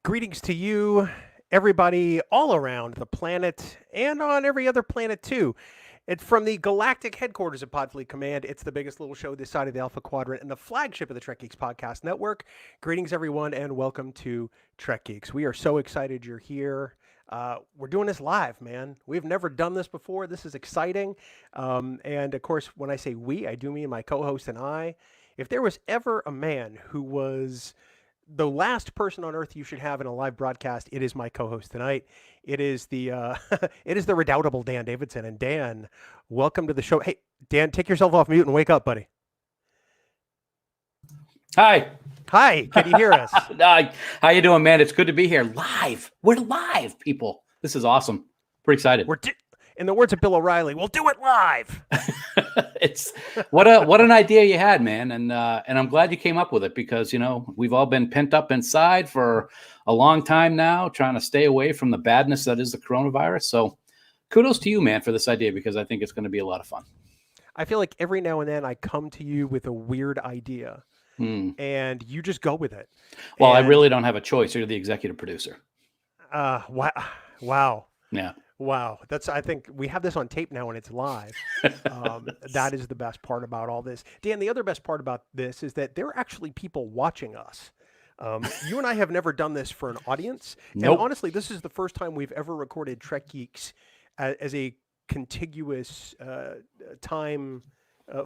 Greetings to you, everybody all around the planet and on every other planet too. It's from the galactic headquarters of Podfleet Command. It's the biggest little show this side of the Alpha Quadrant and the flagship of the Trek Geeks podcast network. Greetings, everyone, and welcome to Trek Geeks. We are so excited you're here. We're doing this live, man. We've never done this before. This is exciting. And of course, when I say we, I do mean my co-host and I. If there was ever a man who was the last person on earth you should have in a live broadcast, it is my co-host tonight. It is the it is the redoubtable Dan Davidson. And Dan, welcome to the show. Hey, Dan, take yourself off mute and wake up, buddy. Hi. Hi, can you hear us? How you doing, man? It's good to be here live. We're live, people. This is awesome. Pretty excited. In the words of Bill O'Reilly, we'll do it live. It's what an idea you had, man, and I'm glad you came up with it because we've all been pent up inside for a long time now, trying to stay away from the badness that is the coronavirus. So, kudos to you, man, for this idea because I think it's going to be a lot of fun. I feel like every now and then I come to you with a weird idea, and you just go with it. Well, I really don't have a choice. You're the executive producer. Wow. Yeah. Wow. I think we have this on tape now and it's live. That is the best part about all this. Dan, the other best part about this is that there are actually people watching us. You and I have never done this for an audience. Nope. And honestly, this is the first time we've ever recorded Trek Geeks as a contiguous time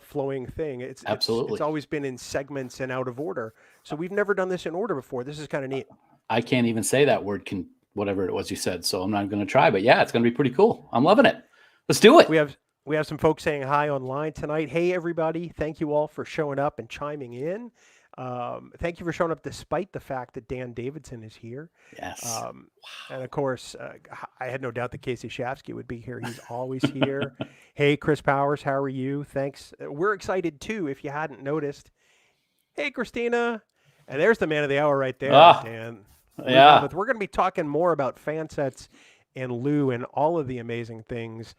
flowing thing. Absolutely. It's always been in segments and out of order. So we've never done this in order before. This is kind of neat. I can't even say that word whatever it was you said, so I'm not going to try. But yeah, it's going to be pretty cool. I'm loving it. Let's do it. We have some folks saying hi online tonight. Hey, everybody. Thank you all for showing up and chiming in. Thank you for showing up despite the fact that Dan Davidson is here. Yes. Wow. And of course, I had no doubt that Casey Shafsky would be here. He's always here. Hey, Chris Powers, how are you? Thanks. We're excited too, if you hadn't noticed. Hey, Christina. And there's the man of the hour right there, Dan. Yeah. We're going to be talking more about fan sets and Lou and all of the amazing things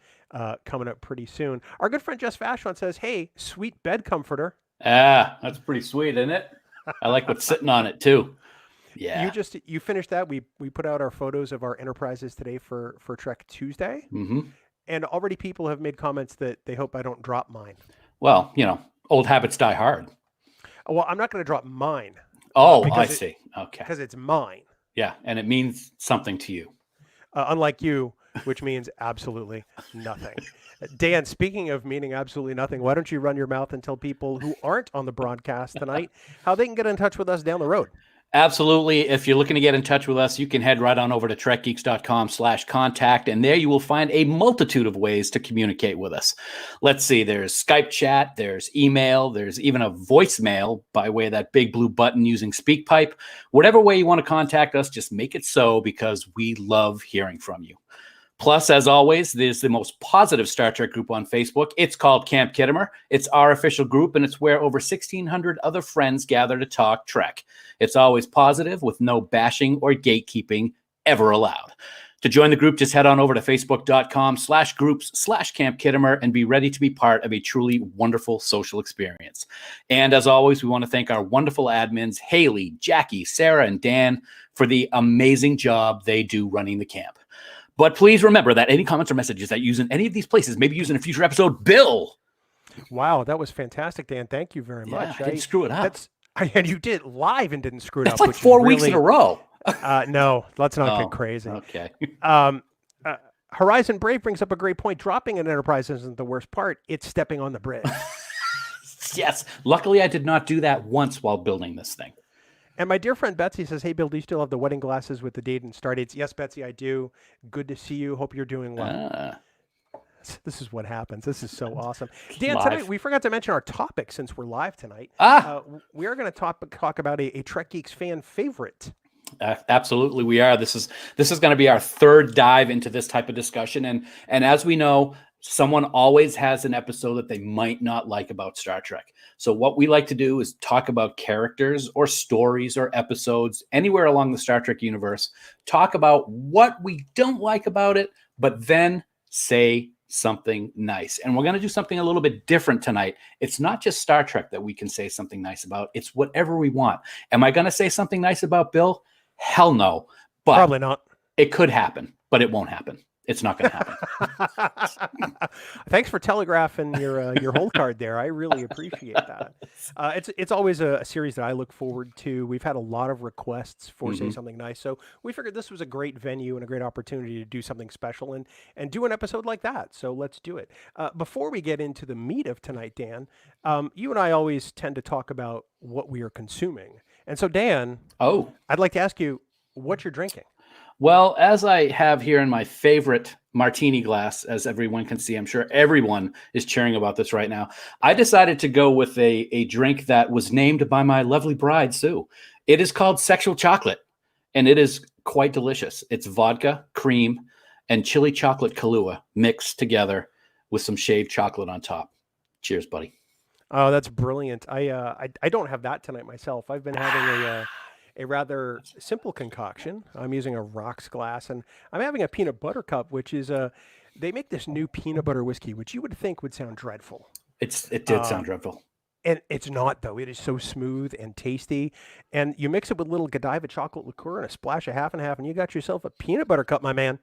coming up pretty soon. Our good friend Jess Vachon says, hey, sweet bed comforter. Yeah, that's pretty sweet, isn't it? I like what's sitting on it too. Yeah. You finished that. We put out our photos of our Enterprises today for Trek Tuesday. Mm-hmm. And already people have made comments that they hope I don't drop mine. Well, old habits die hard. Well, I'm not going to drop mine. Oh, I see. Okay. Because it's mine. Yeah, and it means something to you. Unlike you, which means absolutely nothing. Dan, speaking of meaning absolutely nothing, why don't you run your mouth and tell people who aren't on the broadcast tonight how they can get in touch with us down the road? Absolutely. If you're looking to get in touch with us, you can head right on over to trekgeeks.com/contact, and there you will find a multitude of ways to communicate with us. Let's see, there's Skype chat, there's email, there's even a voicemail by way of that big blue button using SpeakPipe. Whatever way you want to contact us, just make it so because we love hearing from you. Plus, as always, there's the most positive Star Trek group on Facebook. It's called Camp Kittimer. It's our official group, and it's where over 1,600 other friends gather to talk Trek. It's always positive with no bashing or gatekeeping ever allowed. To join the group, just head on over to facebook.com/groups/Camp Kittimer and be ready to be part of a truly wonderful social experience. And as always, we want to thank our wonderful admins, Haley, Jackie, Sarah, and Dan, for the amazing job they do running the camp. But please remember that any comments or messages that you use in any of these places may be used in a future episode. Bill! Wow, that was fantastic, Dan. Thank you very much. I didn't screw it up. And you did it live and didn't screw it up. It's like 4 weeks in a row. No, let's not get crazy. Okay. Horizon Brave brings up a great point. Dropping an Enterprise isn't the worst part. It's stepping on the bridge. Yes. Luckily, I did not do that once while building this thing. And my dear friend Betsy says, hey, Bill, do you still have the wedding glasses with the date and start dates? Yes, Betsy, I do. Good to see you. Hope you're doing well. This is what happens. This is so awesome. Dan, tonight we forgot to mention our topic since we're live tonight. We are going to talk about a Trek Geeks fan favorite. Absolutely, we are. This is going to be our third dive into this type of discussion. And as we know, someone always has an episode that they might not like about Star Trek. So what we like to do is talk about characters or stories or episodes anywhere along the Star Trek universe, talk about what we don't like about it, but then say something nice. And we're going to do something a little bit different tonight. It's not just Star Trek that we can say something nice about. It's whatever we want. Am I going to say something nice about Bill? Hell no. But Probably not. it could happen, but it won't happen. It's not going to happen. Thanks for telegraphing your hold card there. I really appreciate that. It's always a series that I look forward to. We've had a lot of requests for Say Something Nice, so we figured this was a great venue and a great opportunity to do something special and do an episode like that. So let's do it. Before we get into the meat of tonight, Dan, you and I always tend to talk about what we are consuming, and so Dan, I'd like to ask you what you're drinking. Well, as I have here in my favorite martini glass, as everyone can see, I'm sure everyone is cheering about this right now. I decided to go with a drink that was named by my lovely bride, Sue. It is called Sexual Chocolate, and it is quite delicious. It's vodka, cream, and chili chocolate Kahlua mixed together with some shaved chocolate on top. Cheers, buddy. Oh, that's brilliant. I don't have that tonight myself. I've been having a rather simple concoction. I'm using a rocks glass, and I'm having a peanut butter cup, which is they make this new peanut butter whiskey, which you would think would sound dreadful. It did sound dreadful. And it's not, though. It is so smooth and tasty. And you mix it with a little Godiva chocolate liqueur and a splash of half and half, and you got yourself a peanut butter cup, my man.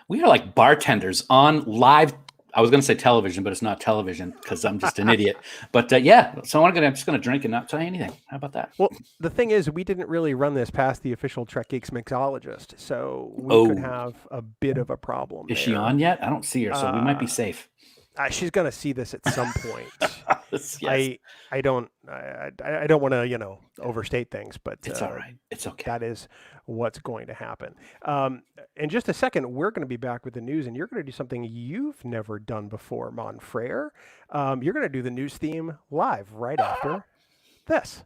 We are like bartenders on live. I was going to say television, but it's not television because I'm just an idiot. But yeah, so I'm just going to drink and not tell you anything. How about that? Well, the thing is, we didn't really run this past the official Trek Geeks mixologist, so we could have a bit of a problem. Is she on yet? I don't see her, so we might be safe. She's going to see this at some point. Yes. I don't want to overstate things, but it's all right. It's okay. That is what's going to happen. In just a second, we're going to be back with the news, and you're going to do something you've never done before, Monfrere. You're going to do the news theme live right after this.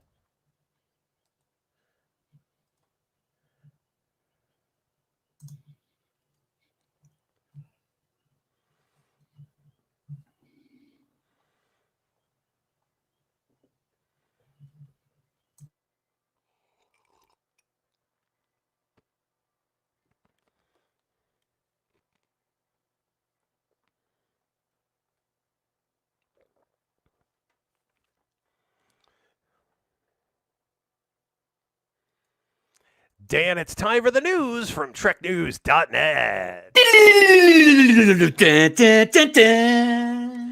Dan, it's time for the news from TrekNews.net.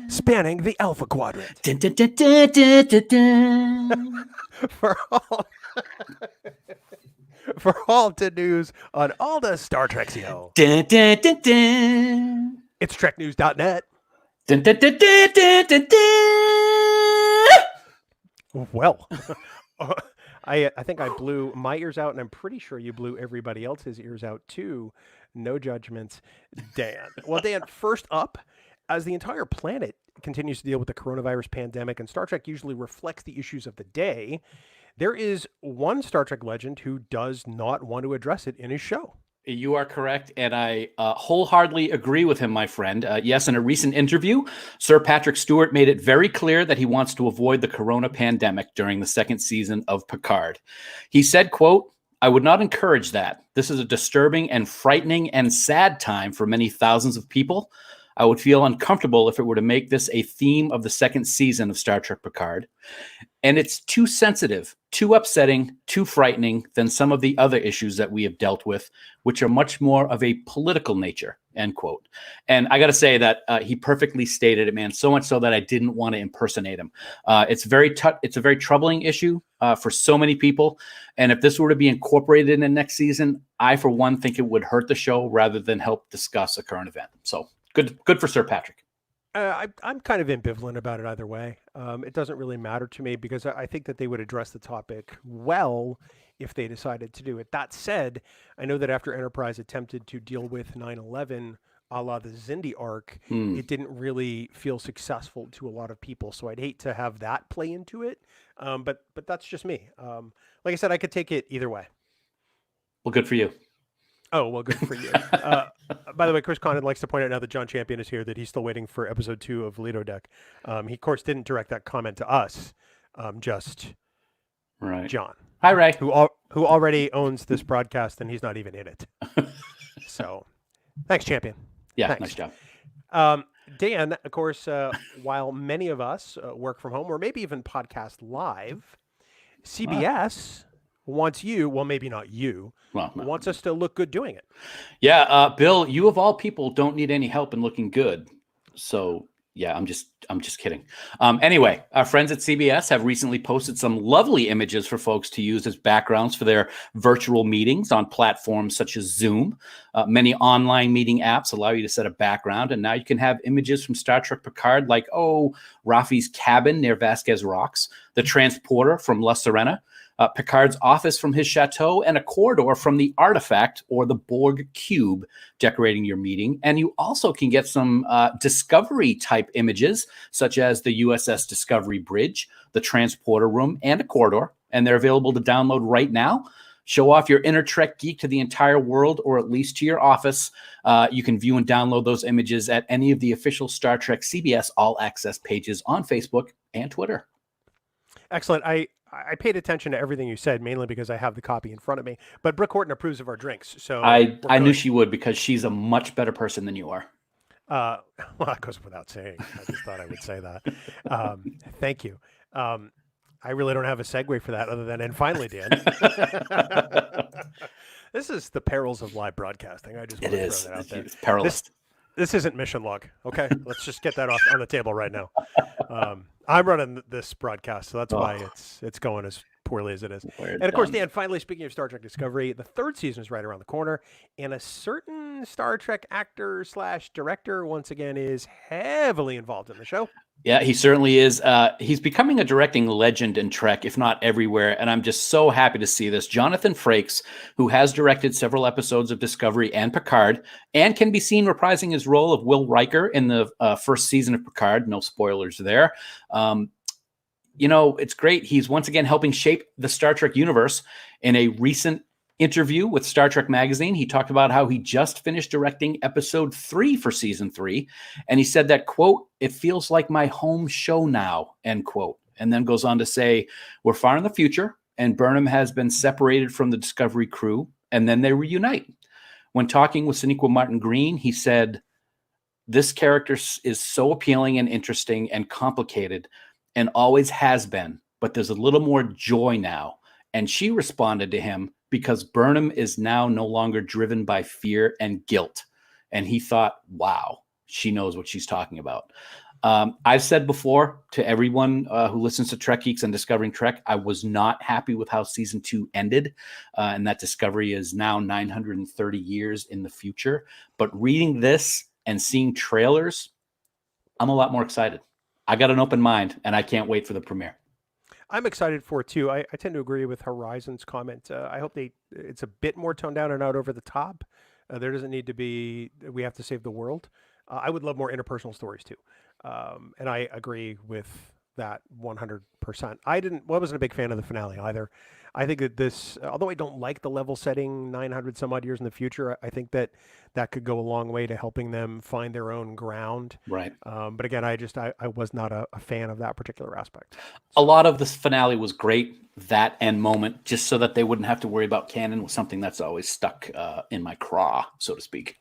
Spanning the Alpha Quadrant. For all the news on all the Star Trek CO. It's TrekNews.net. Well, I think I blew my ears out, and I'm pretty sure you blew everybody else's ears out too. No judgments, Dan. Well, Dan, first up, as the entire planet continues to deal with the coronavirus pandemic, and Star Trek usually reflects the issues of the day, there is one Star Trek legend who does not want to address it in his show. You are correct, and I wholeheartedly agree with him, my friend. Yes, in a recent interview, Sir Patrick Stewart made it very clear that he wants to avoid the corona pandemic during the second season of Picard. He said, quote, "I would not encourage that. This is a disturbing and frightening and sad time for many thousands of people. I would feel uncomfortable if it were to make this a theme of the second season of Star Trek Picard. And it's too sensitive, too upsetting, too frightening than some of the other issues that we have dealt with, which are much more of a political nature," end quote. And I got to say that he perfectly stated it, man, so much so that I didn't want to impersonate him. It's a very troubling issue for so many people. And if this were to be incorporated in the next season, I, for one, think it would hurt the show rather than help discuss a current event. So good for Sir Patrick. I'm kind of ambivalent about it either way. It doesn't really matter to me because I think that they would address the topic well if they decided to do it. That said, I know that after Enterprise attempted to deal with 9/11 a la the Xindi arc, it didn't really feel successful to a lot of people. So I'd hate to have that play into it. But that's just me. Like I said, I could take it either way. Well, good for you. Oh, well, good for you. By the way, Chris Condon likes to point out now that John Champion is here that he's still waiting for episode 2 of Lido Deck. He, of course, didn't direct that comment to us, just right. John. Hi, Ray. Who already owns this broadcast, and he's not even in it. So, thanks, Champion. Yeah, thanks. Nice job. Dan, of course, while many of us work from home or maybe even podcast live, CBS wants you, well, maybe not you, Well, no. wants us to look good doing it. Yeah, Bill, you of all people don't need any help in looking good. So yeah, I'm just kidding. Anyway, our friends at CBS have recently posted some lovely images for folks to use as backgrounds for their virtual meetings on platforms such as Zoom. Many online meeting apps allow you to set a background, and now you can have images from Star Trek Picard, like Rafi's cabin near Vasquez Rocks, the transporter from La Serena, Picard's office from his chateau, and a corridor from the artifact or the Borg cube decorating your meeting. And you also can get some Discovery type images, such as the USS Discovery Bridge, the transporter room, and a corridor. And they're available to download right now. Show off your inner Trek geek to the entire world, or at least to your office. You can view and download those images at any of the official Star Trek CBS All Access pages on Facebook and Twitter. Excellent. I paid attention to everything you said, mainly because I have the copy in front of me. But Brooke Horton approves of our drinks, so I knew she would, because she's a much better person than you are. Well, that goes without saying. I just thought I would say that. Thank you. I really don't have a segue for that other than, and finally, Dan. This is the perils of live broadcasting. I just want to throw that out there. It's perilous. This isn't mission log, okay? Let's just get that off on the table right now. I'm running this broadcast, so that's why it's going as poorly as it is. And of course, Dan, finally, speaking of Star Trek Discovery, the third season is right around the corner, and a certain Star Trek actor / director, once again, is heavily involved in the show. Yeah, he certainly is. He's becoming a directing legend in Trek, if not everywhere, and I'm just so happy to see this. Jonathan Frakes, who has directed several episodes of Discovery and Picard, and can be seen reprising his role of Will Riker in the first season of Picard. No spoilers there. It's great. He's once again helping shape the Star Trek universe. In a recent interview with Star Trek Magazine, he talked about how he just finished directing episode 3 for season 3. And he said that, quote, "It feels like my home show now," end quote. And then goes on to say, "We're far in the future, and Burnham has been separated from the Discovery crew, and then they reunite." When talking with Sonequa Martin Green, he said, "This character is so appealing and interesting and complicated, and always has been, but there's a little more joy now." And she responded to him, "Because Burnham is now no longer driven by fear and guilt." And he thought, wow, she knows what she's talking about. I've said before to everyone who listens to Trek Geeks and Discovering Trek, I was not happy with how season 2 ended, and that Discovery is now 930 years in the future. But reading this and seeing trailers, I'm a lot more excited. I got an open mind, and I can't wait for the premiere. I'm excited for it too. I tend to agree with Horizon's comment. I hope it's a bit more toned down and not over the top. There doesn't need to be, we have to save the world. I would love more interpersonal stories too. And I agree with that 100%. I wasn't a big fan of the finale either. I think that this, although I don't like the level setting 900 some odd years in the future, I think that could go a long way to helping them find their own ground. Right. But again, I was not a fan of that particular aspect. A lot of this finale was great, that end moment, just so that they wouldn't have to worry about canon, was something that's always stuck in my craw, so to speak.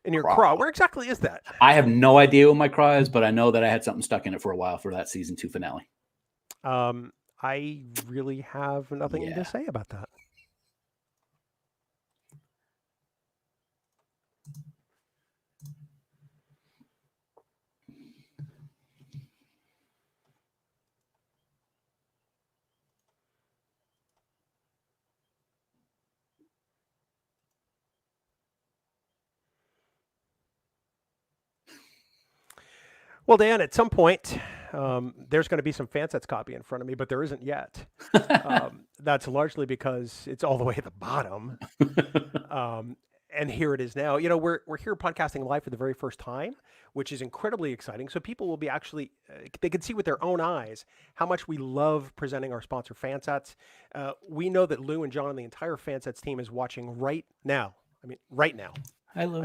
In your craw? Where exactly is that? I have no idea what my craw is, but I know that I had something stuck in it for a while for that season 2 finale. I really have nothing to say about that. Well, Dan, at some point, there's going to be some Fansets copy in front of me, but there isn't yet. That's largely because it's all the way at the bottom. And here it is now. We're here podcasting live for the very first time, which is incredibly exciting. So people will be actually, they can see with their own eyes how much we love presenting our sponsor Fansets. We know that Lou and John and the entire Fansets team is watching right now. I mean, right now. Hi, Lou.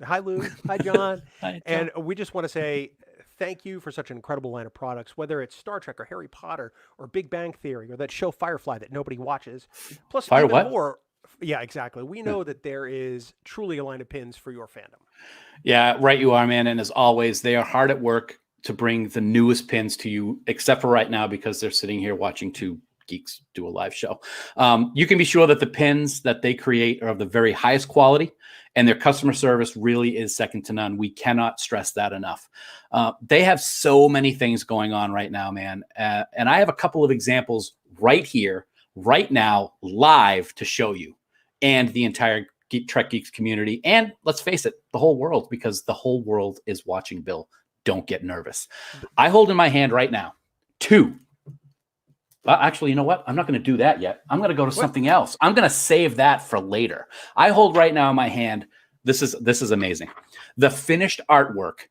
Hi, Lou. Hi, John. Hi, John. And we just want to say thank you for such an incredible line of products, whether it's Star Trek or Harry Potter or Big Bang Theory or that show Firefly that nobody watches. Plus, even more. Yeah, exactly. We know that there is truly a line of pins for your fandom. Yeah, right you are, man. And as always, they are hard at work to bring the newest pins to you, except for right now because they're sitting here watching two Geeks do a live show. You can be sure that the pins that they create are of the very highest quality, and their customer service really is second to none. We cannot stress that enough. They have so many things going on right now, man. And I have a couple of examples right here, right now, live to show you, and the entire Trek Geeks community. And let's face it, the whole world, because the whole world is watching, Bill. Don't get nervous. I hold in my hand right now 2. Actually, you know what? I'm not going to do that yet. I'm going to go to something else. I'm going to save that for later. I hold right now in my hand. This is amazing. The finished artwork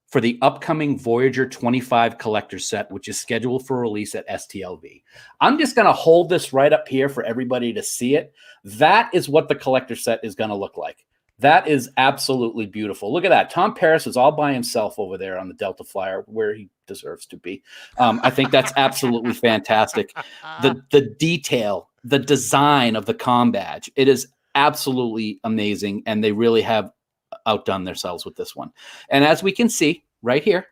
for the upcoming Voyager 25 collector set, which is scheduled for release at STLV. I'm just going to hold this right up here for everybody to see it. That is what the collector set is going to look like. That is absolutely beautiful. Look at that. Tom Paris is all by himself over there on the Delta Flyer, where he deserves to be. I think that's absolutely fantastic. The detail, the design of the comm badge, it is absolutely amazing, and they really have outdone themselves with this one. And as we can see right here,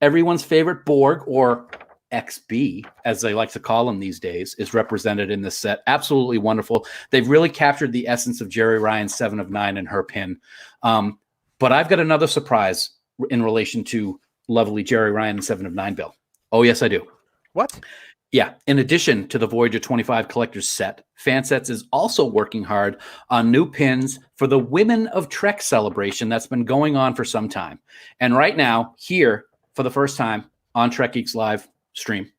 everyone's favorite Borg, or XB, as they like to call them these days, is represented in this set. Absolutely wonderful. They've really captured the essence of Jerry Ryan's 7 of 9 and her pin. But I've got another surprise in relation to lovely Jerry Ryan and 7 of 9, Bill. Oh, yes, I do. What? Yeah. In addition to the Voyager 25 collector's set, Fansets is also working hard on new pins for the Women of Trek celebration that's been going on for some time. And right now, here, for the first time on Trek Geeks live stream,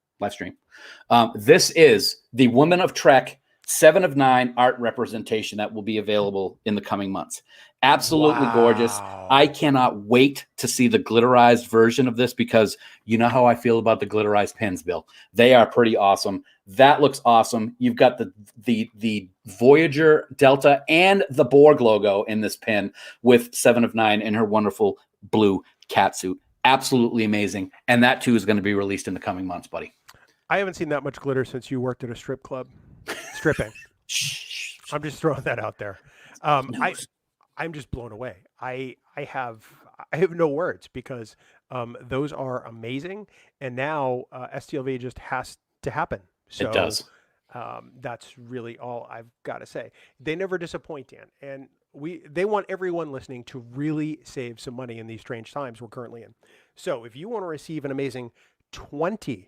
this is the Women of Trek 7 of 9 art representation that will be available in the coming months. Absolutely gorgeous. I cannot wait to see the glitterized version of this, because you know how I feel about the glitterized pins, Bill. They are pretty awesome. That looks awesome. You've got the Voyager Delta and the Borg logo in this pin with 7 of 9 in her wonderful blue catsuit. Absolutely amazing. And that too is going to be released in the coming months, buddy. I haven't seen that much glitter since you worked at a strip club. Stripping. I'm just throwing that out there. I'm just blown away. I have no words, because those are amazing, and now STLV just has to happen. So, it does. That's really all I've got to say. They never disappoint, Dan, and they want everyone listening to really save some money in these strange times we're currently in. So if you want to receive an amazing 20%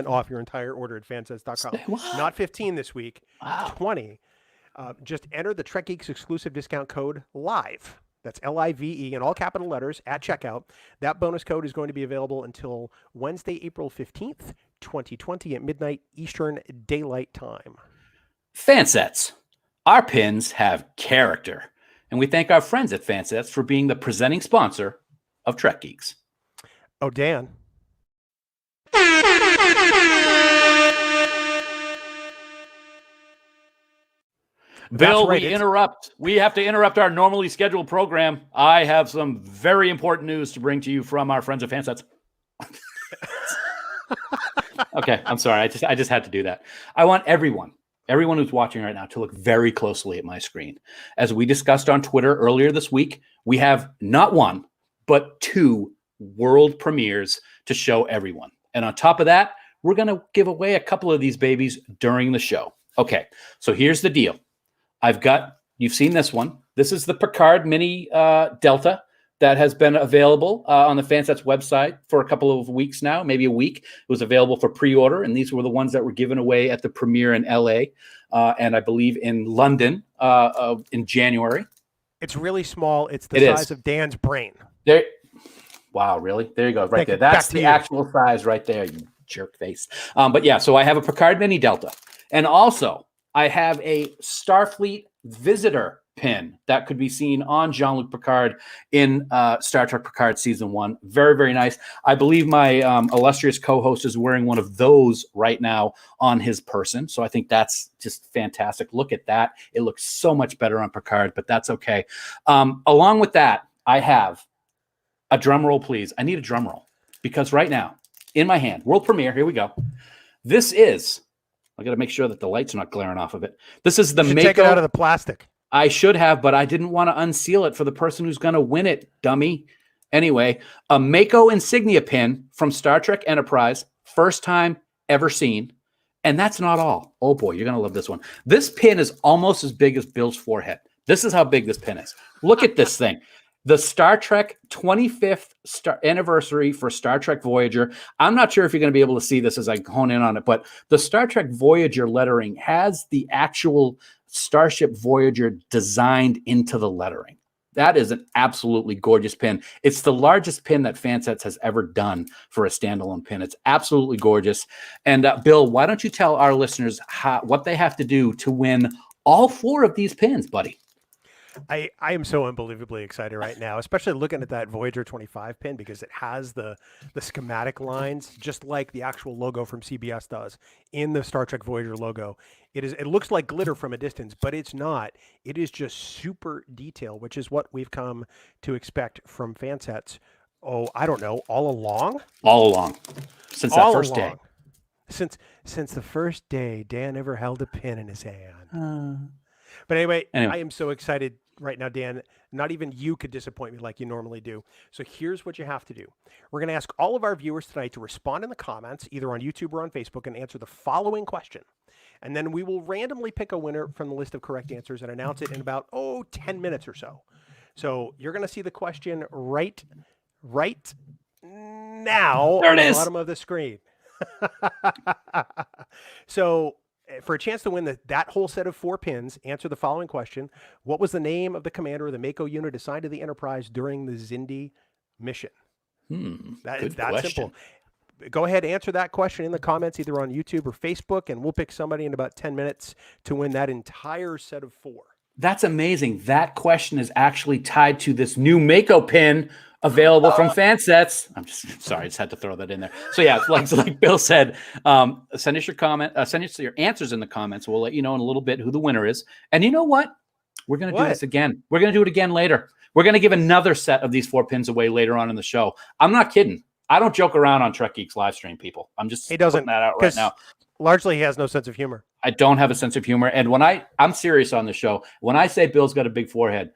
off your entire order at fansets.com, not 15 this week, 20. Just enter the Trek Geeks exclusive discount code LIVE. That's LIVE in all capital letters at checkout. That bonus code is going to be available until Wednesday, April 15th, 2020 at midnight Eastern Daylight Time. Fansets. Our pins have character. And we thank our friends at Fansets for being the presenting sponsor of Trek Geeks. Oh, Dan. Bill, right, we have to interrupt our normally scheduled program. I have some very important news to bring to you from our friends at Fansets. Okay, I'm sorry. I just had to do that. I want everyone who's watching right now to look very closely at my screen. As we discussed on Twitter earlier this week, we have not one, but 2 world premieres to show everyone. And on top of that, we're going to give away a couple of these babies during the show. Okay, so here's the deal. You've seen this one. This is the Picard Mini Delta that has been available on the Fansets website for a couple of weeks now, maybe a week. It was available for pre-order, and these were the ones that were given away at the premiere in LA and I believe in London in January. It's really small. It's the size of Dan's brain. Wow, really? There you go, right there. That's the actual size right there, you jerk face. But yeah, so I have a Picard Mini Delta, and also I have a Starfleet Visitor pin that could be seen on Jean-Luc Picard in Star Trek Picard Season 1. Very, very nice. I believe my illustrious co-host is wearing one of those right now on his person. So I think that's just fantastic. Look at that. It looks so much better on Picard, but that's okay. Along with that, I have a drum roll, please. I need a drum roll, because right now, in my hand, world premiere, here we go. This is, I got to make sure that the light's not glaring off of it. This is the MACO. Take it out of the plastic. I should have, but I didn't want to unseal it for the person who's going to win it, dummy. Anyway, a MACO insignia pin from Star Trek Enterprise, first time ever seen. And that's not all. Oh boy, you're going to love this one. This pin is almost as big as Bill's forehead. This is how big this pin is. Look at this thing. The Star Trek 25th anniversary for Star Trek Voyager. I'm not sure if you're going to be able to see this as I hone in on it, but the Star Trek Voyager lettering has the actual Starship Voyager designed into the lettering. That is an absolutely gorgeous pin. It's the largest pin that Fansets has ever done for a standalone pin. It's absolutely gorgeous. And Bill, why don't you tell our listeners what they have to do to win all 4 of these pins, buddy? I am so unbelievably excited right now, especially looking at that Voyager 25 pin, because it has the schematic lines just like the actual logo from CBS does in the Star Trek Voyager logo. It looks like glitter from a distance, but it's not. It is just super detailed, which is what we've come to expect from Fansets. Oh, I don't know, all along? All along. Since that first day. Since the first day Dan ever held a pin in his hand. But anyway, I am so excited right now, Dan. Not even you could disappoint me like you normally do. So here's what you have to do. We're going to ask all of our viewers tonight to respond in the comments, either on YouTube or on Facebook, and answer the following question. And then we will randomly pick a winner from the list of correct answers and announce it in about, 10 minutes or so. So you're going to see the question right now there on it the is. bottom of the screen. So for a chance to win that whole set of 4 pins, answer the following question. What was the name of the commander of the MACO unit assigned to the Enterprise during the Xindi mission? It's that simple. Go ahead, answer that question in the comments, either on YouTube or Facebook, and we'll pick somebody in about 10 minutes to win that entire set of 4. That's amazing. That question is actually tied to this new MACO pin available from Fansets. I'm just sorry, I just had to throw that in there. So yeah, like Bill said, send us your comment, send us your answers in the comments. We'll let you know in a little bit who the winner is. And you know what? We're going to do this again. We're going to do it again later. We're going to give another set of these 4 pins away later on in the show. I'm not kidding. I don't joke around on Trek Geeks live stream, people. I'm just putting that out right now. Largely, he has no sense of humor. I don't have a sense of humor. And when I'm serious on the show, when I say Bill's got a big forehead,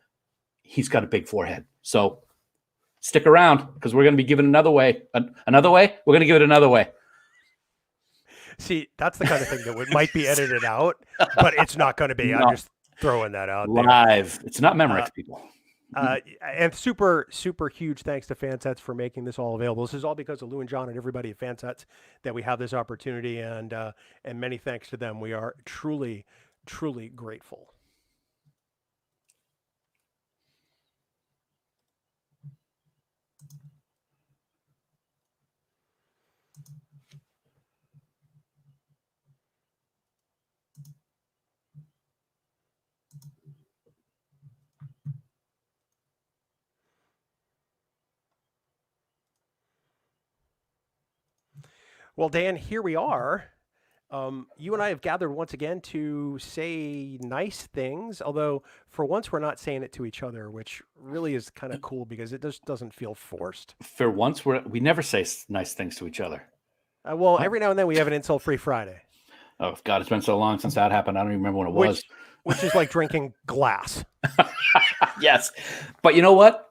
he's got a big forehead. So stick around, because we're going to be giving another way. Another way? We're going to give it another way. See, that's the kind of thing that might be edited out, but it's not going to be. No. I'm just throwing that out live. There. It's not Memorex, people. And super, super huge thanks to Fansets for making this all available. This is all because of Lou and John and everybody at Fansets that we have this opportunity, and many thanks to them. We are truly, truly grateful. Well, Dan, here we are. You and I have gathered once again to say nice things, although for once we're not saying it to each other, which really is kind of cool because it just doesn't feel forced. For once, we never say nice things to each other. Well, every now and then we have an insult-free Friday. Oh, God, it's been so long since that happened. I don't even remember when it was. Which is like drinking glass. Yes. But you know what?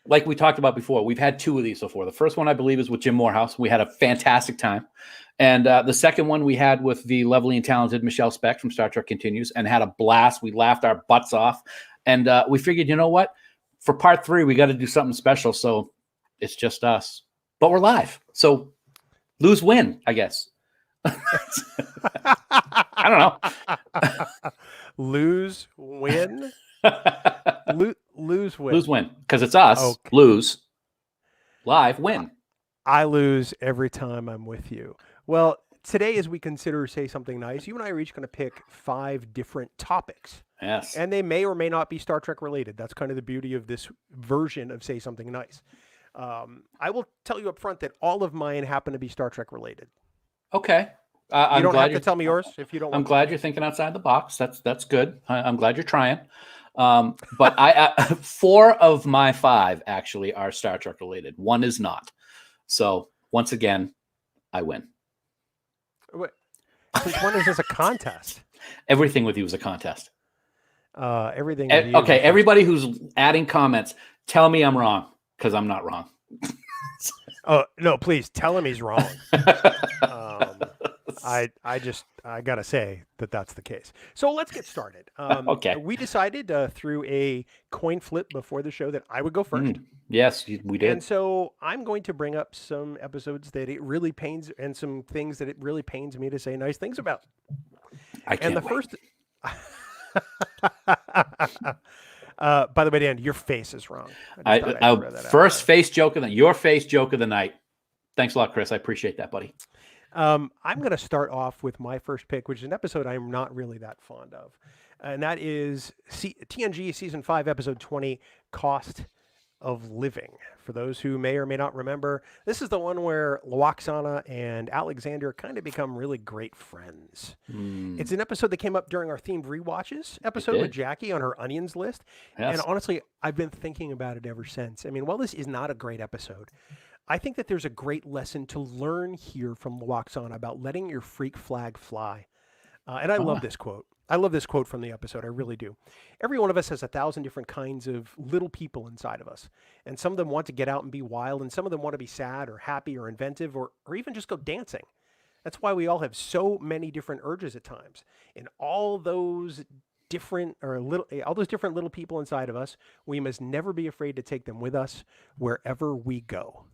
Like we talked about before, we've had 2 of these before. The first one, I believe, is with Jim Morehouse. We had a fantastic time. And the second one we had with the lovely and talented Michelle Speck from Star Trek Continues, and had a blast. We laughed our butts off. And we figured, you know what? For part 3, we got to do something special. So it's just us. But we're live. So lose, win, I guess. I don't know. Lose, win? Lose, win. Lose, win. Because it's us. Okay. Lose, live, win. I lose every time I'm with you. Well, today, as we consider Say Something Nice, you and I are each going to pick 5 different topics. Yes. And they may or may not be Star Trek related. That's kind of the beauty of this version of Say Something Nice. I will tell you up front that all of mine happen to be Star Trek related. Okay. You don't have to tell me yours if you don't want. I'm glad you're thinking outside the box. That's good. I'm glad you're trying. But I 4 of my 5 actually are Star Trek related. 1 is not. So once again, I win. Wait, since when is this a contest? Everything with you is a contest. Everything. Okay, everybody who's adding comments, tell me I'm wrong, because I'm not wrong. Oh no! Please tell him he's wrong. I gotta say that that's the case. So let's get started. Okay. We decided through a coin flip before the show that I would go first. Yes, we And did. so I'm going to bring up some episodes that it really pains and some things that it really pains me to say nice things about. I And can't the wait. first, by the way, Dan, your face is wrong. I just thought I'd throw that out First there. face joke of your face joke of the night. Thanks a lot, Chris. I appreciate that, buddy. I'm going to start off with my first pick, which is an episode I'm not really that fond of. And that is TNG Season 5, Episode 20, Cost of Living. For those who may or may not remember, this is the one where Lwaxana and Alexander kind of become really great friends. It's an episode that came up during our themed rewatches episode with Jackie on her onions list. Yes. And honestly, I've been thinking about it ever since. I mean, while this is not a great episode, I think that there's a great lesson to learn here from Lwaxana about letting your freak flag fly. And I love this quote. I love this quote from the episode. I really do. Every one of us has 1,000 different kinds of little people inside of us. And some of them want to get out and be wild. And some of them want to be sad or happy or inventive or even just go dancing. That's why we all have so many different urges at times. And all those different little people inside of us, we must never be afraid to take them with us wherever we go.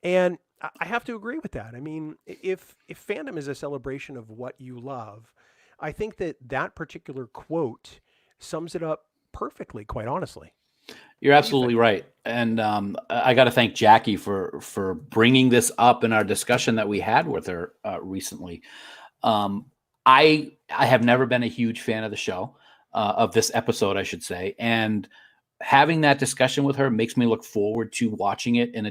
And I have to agree with that. I mean, if fandom is a celebration of what you love, I think that particular quote sums it up perfectly, quite honestly. You're absolutely right. And I got to thank Jackie for bringing this up in our discussion that we had with her recently. I have never been a huge fan of the show, of this episode, I should say. And having that discussion with her makes me look forward to watching it with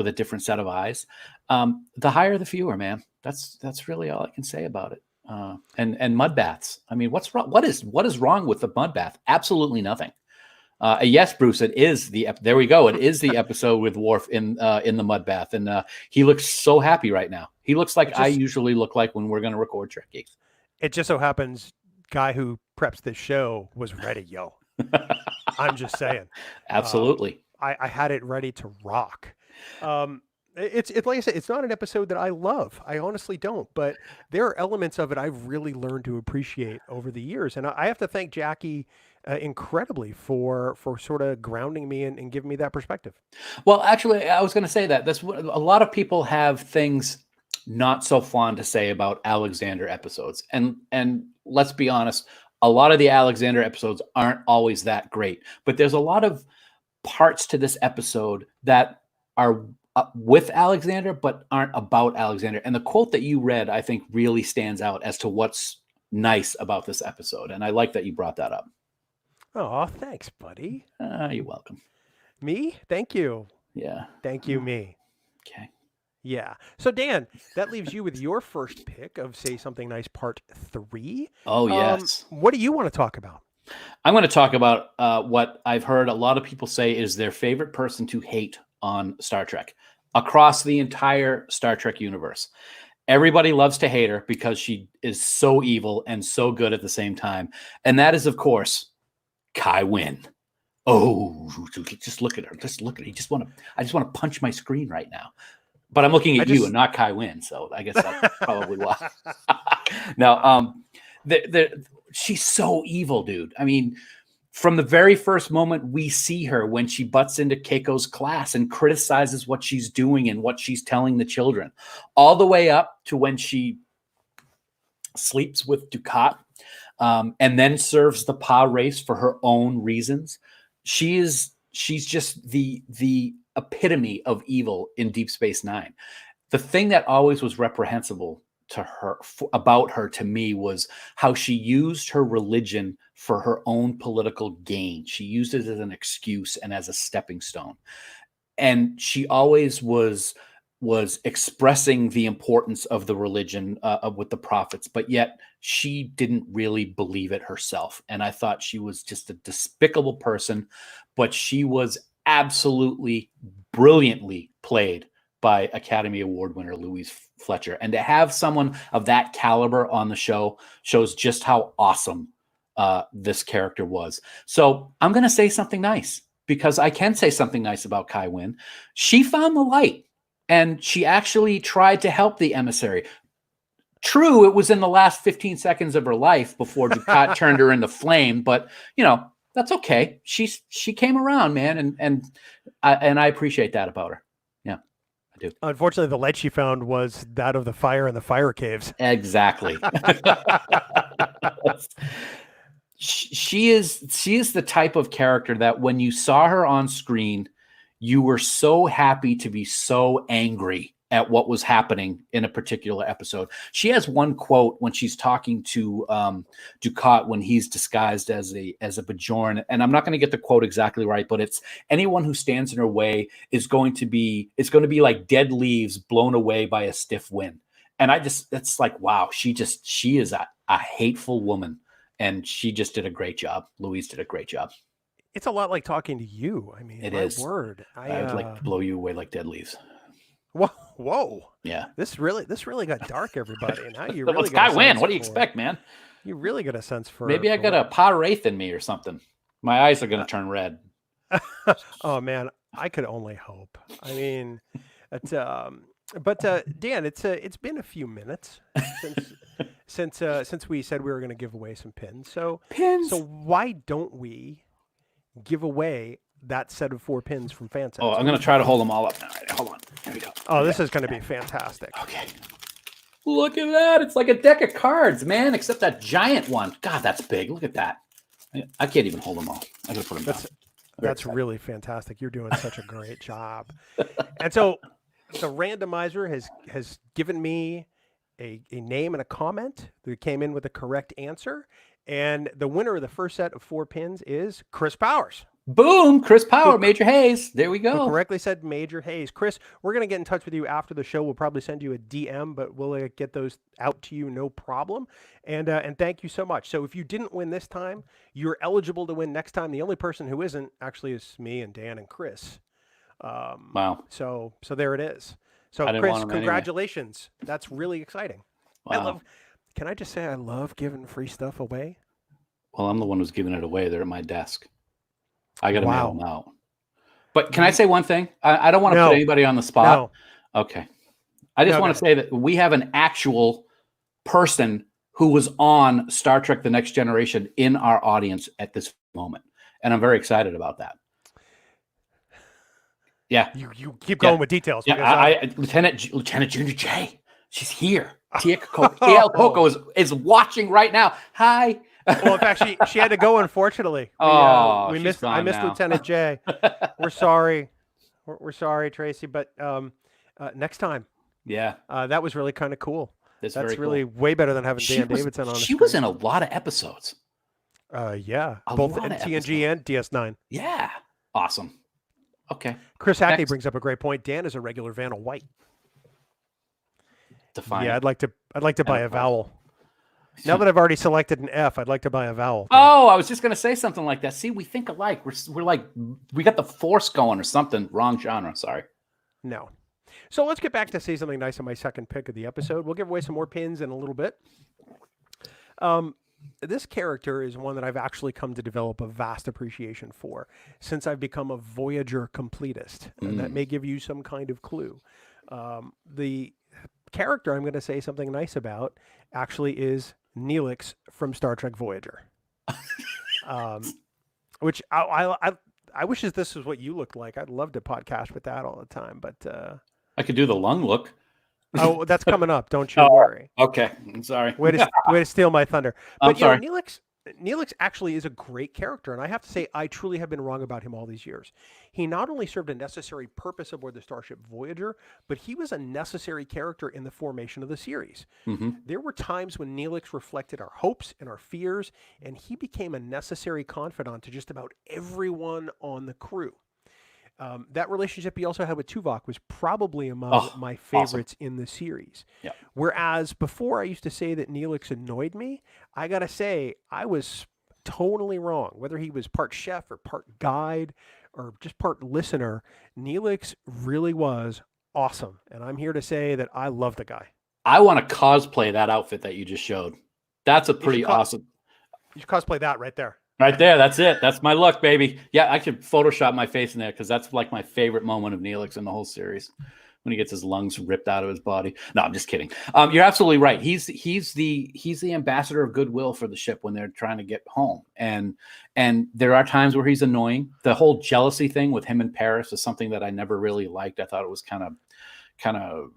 a different set of eyes. The higher, the fewer, man. That's really all I can say about it. And mud baths. I mean, what's wrong? What is wrong with the mud bath? Absolutely nothing. Yes, Bruce, it is there we go. It is the episode with Worf in the mud bath. And he looks so happy right now. He looks like I usually look like when we're going to record Trek Geeks. It just so happens guy who preps this show was ready, yo. I'm just saying. Absolutely. I had it ready to rock. It's like I said, it's not an episode that I love. I honestly don't, but there are elements of it I've really learned to appreciate over the years. And I have to thank Jackie incredibly for sort of grounding me and giving me that perspective. Well, actually, I was going to say that a lot of people have things not so fond to say about Alexander episodes. And let's be honest, a lot of the Alexander episodes aren't always that great, but there's a lot of parts to this episode that are with Alexander, but aren't about Alexander. And the quote that you read, I think, really stands out as to what's nice about this episode. And I like that you brought that up. Oh, thanks, buddy. You're welcome. Me? Thank you. Yeah. Thank you, me. Okay. Yeah. So, Dan, that leaves you with your first pick of Say Something Nice Part 3. Oh, yes. What do you want to talk about? I'm going to talk about what I've heard a lot of people say is their favorite person to hate on Star Trek across the entire Star Trek universe. Everybody loves to hate her because she is so evil and so good at the same time. And that is, of course, Kai Winn. Oh, just look at her. Just look at her. I just want to punch my screen right now. But I'm looking at you and not Kai Winn, so I guess that's probably why. No, she's so evil, dude. I mean, from the very first moment we see her when she butts into Keiko's class and criticizes what she's doing and what she's telling the children, all the way up to when she sleeps with Dukat and then serves the Pa race for her own reasons. She's just the epitome of evil in Deep Space Nine. The thing that always was reprehensible to her about her to me was how she used her religion for her own political gain. She used it as an excuse and as a stepping stone. And she always was expressing the importance of the religion with the prophets, but yet she didn't really believe it herself. And I thought she was just a despicable person, but she was absolutely brilliantly played by Academy Award winner Louise Fletcher. And to have someone of that caliber on the show shows just how awesome this character was. So I'm going to say something nice, because I can say something nice about Kai Winn. She found the light, and she actually tried to help the emissary. True, it was in the last 15 seconds of her life before Ducat turned her into flame, but that's okay. She came around, man, and I appreciate that about her. Yeah, I do. Unfortunately, the lead she found was that of the fire in the fire caves. Exactly. She is the type of character that when you saw her on screen, you were so happy to be so angry at what was happening in a particular episode. She has one quote when she's talking to Ducat when he's disguised as a Bajoran, and I'm not going to get the quote exactly right, but it's anyone who stands in her way is going to be like dead leaves blown away by a stiff wind. And it's like, wow, she is a hateful woman, and she just did a great job. Louise did a great job. It's a lot like talking to you. I mean, it my is. word. I would like to blow you away like dead leaves. Whoa. Yeah. This really got dark, everybody. Now you Well, really Sky got Winn. What do you expect, man? You really got a sense for. Maybe I got a Pa Wraith in me or something. My eyes are going to turn red. Oh man, I could only hope. I mean, but Dan, it's been a few minutes since we said we were going to give away some pins. So why don't we give away that set of 4 pins from Fansets? Oh, I'm going to try to hold them all up now. Right, hold on. Here we go. Oh, this is going to be fantastic. Okay. Look at that. It's like a deck of cards, man, except that giant one. God, that's big. Look at that. I can't even hold them all. I got to put them down. That's really fantastic. You're doing such a great job. And so the randomizer has given me a name and a comment that came in with the correct answer. And the winner of the first set of 4 pins is Chris Powers. Boom, Chris Power, Major Hayes. There we go. Who correctly said Major Hayes. Chris, we're going to get in touch with you after the show. We'll probably send you a DM, but we'll get those out to you, no problem. And thank you so much. So if you didn't win this time, you're eligible to win next time. The only person who isn't actually is me and Dan and Chris. Wow. So there it is. So Chris, congratulations. Anyway. That's really exciting. Wow. Can I just say I love giving free stuff away? Well, I'm the one who's giving it away. They're at my desk. I got to mail them out. But can I say one thing? I don't want to put anybody on the spot. No. Okay. I just want to say that we have an actual person who was on Star Trek The Next Generation in our audience at this moment. And I'm very excited about that. Yeah. You keep going with details. Yeah, Lieutenant Junior J. She's here. Tia Coco is watching right now. Hi. Well, in fact, she had to go, unfortunately. I missed Lieutenant J. We're sorry. We're sorry, Tracy, but next time. Yeah. That was really kind of cool. That's really cool. Way better than having Dan Davidson on. She was in a lot of episodes. Yeah. Both TNG and DS9. Yeah. Awesome. Okay. Chris Hackney brings up a great point. Dan is a regular Vanna White. Define. Yeah, I'd like to buy a vowel. Now that I've already selected an F, I'd like to buy a vowel. Oh, I was just going to say something like that. See, we think alike. We're like, we got the Force going or something. Wrong genre. Sorry. No. So let's get back to say something nice on my second pick of the episode. We'll give away some more pins in a little bit. This character is one that I've actually come to develop a vast appreciation for since I've become a Voyager completist. And that may give you some kind of clue. The character I'm going to say something nice about actually is Neelix from Star Trek Voyager, which I wish this was what you looked like. I'd love to podcast with that all the time, but I could do the lung look. Oh, that's coming up. Don't you worry. Okay, I'm sorry. Way to steal my thunder. But I'm sorry. Neelix actually is a great character, and I have to say I truly have been wrong about him all these years. He not only served a necessary purpose aboard the starship Voyager, but he was a necessary character in the formation of the series. Mm-hmm. There were times when Neelix reflected our hopes and our fears, and he became a necessary confidant to just about everyone on the crew. That relationship he also had with Tuvok was probably among my favorites in the series. Yeah. Whereas before I used to say that Neelix annoyed me, I got to say I was totally wrong. Whether he was part chef or part guide or just part listener, Neelix really was awesome. And I'm here to say that I love the guy. I want to cosplay that outfit that you just showed. That's a pretty awesome. You should cosplay that right there. Right there. That's it. That's my look, baby. Yeah, I could Photoshop my face in there because that's like my favorite moment of Neelix in the whole series. when he gets his lungs ripped out of his body. No, I'm just kidding. You're absolutely right. He's the ambassador of goodwill for the ship when they're trying to get home. And there are times where he's annoying. The whole jealousy thing with him and Paris is something that I never really liked. I thought it was kind of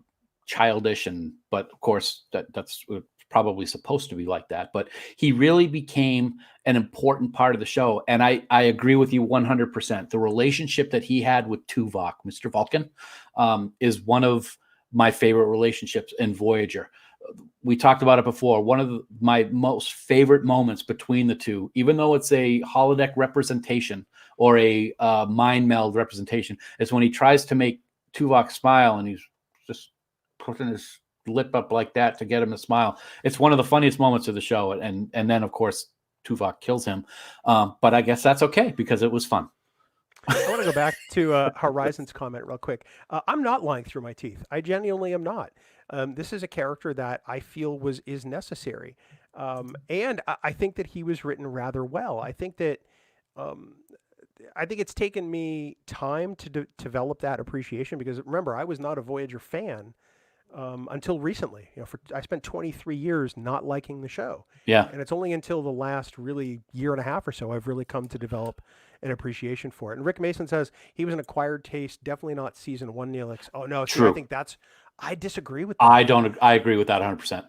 childish, but of course that's probably supposed to be like that. But he really became an important part of the show, and I agree with you 100%. The relationship that he had with Tuvok, Mr. Vulcan, is one of my favorite relationships in Voyager. We talked about it before. One of my most favorite moments between the two, even though it's a holodeck representation or a mind meld representation, is when he tries to make Tuvok smile, and he's just putting his lip up like that to get him to smile. It's one of the funniest moments of the show. And then, of course, Tuvok kills him. But I guess that's okay because it was fun. I want to go back to Horizon's comment real quick. I'm not lying through my teeth. I genuinely am not. This is a character that I feel is necessary. And I think that he was written rather well. I think that I think it's taken me time to develop that appreciation because remember, I was not a Voyager fan until recently. I spent 23 years not liking the show. Yeah. And it's only until the last really year and a half or so I've really come to develop an appreciation for it. And Rick Mason says he was an acquired taste, definitely not season 1 Neelix. Oh no, see, I think I disagree with that. I agree with that 100%.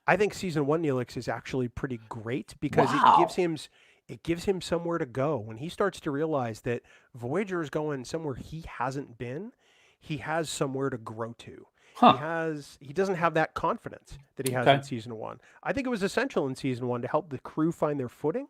I think season 1 Neelix is actually pretty great because it gives him somewhere to go. When he starts to realize that Voyager is going somewhere he hasn't been, he has somewhere to grow to. Huh. He doesn't have that confidence that he has in season 1. I think it was essential in season 1 to help the crew find their footing,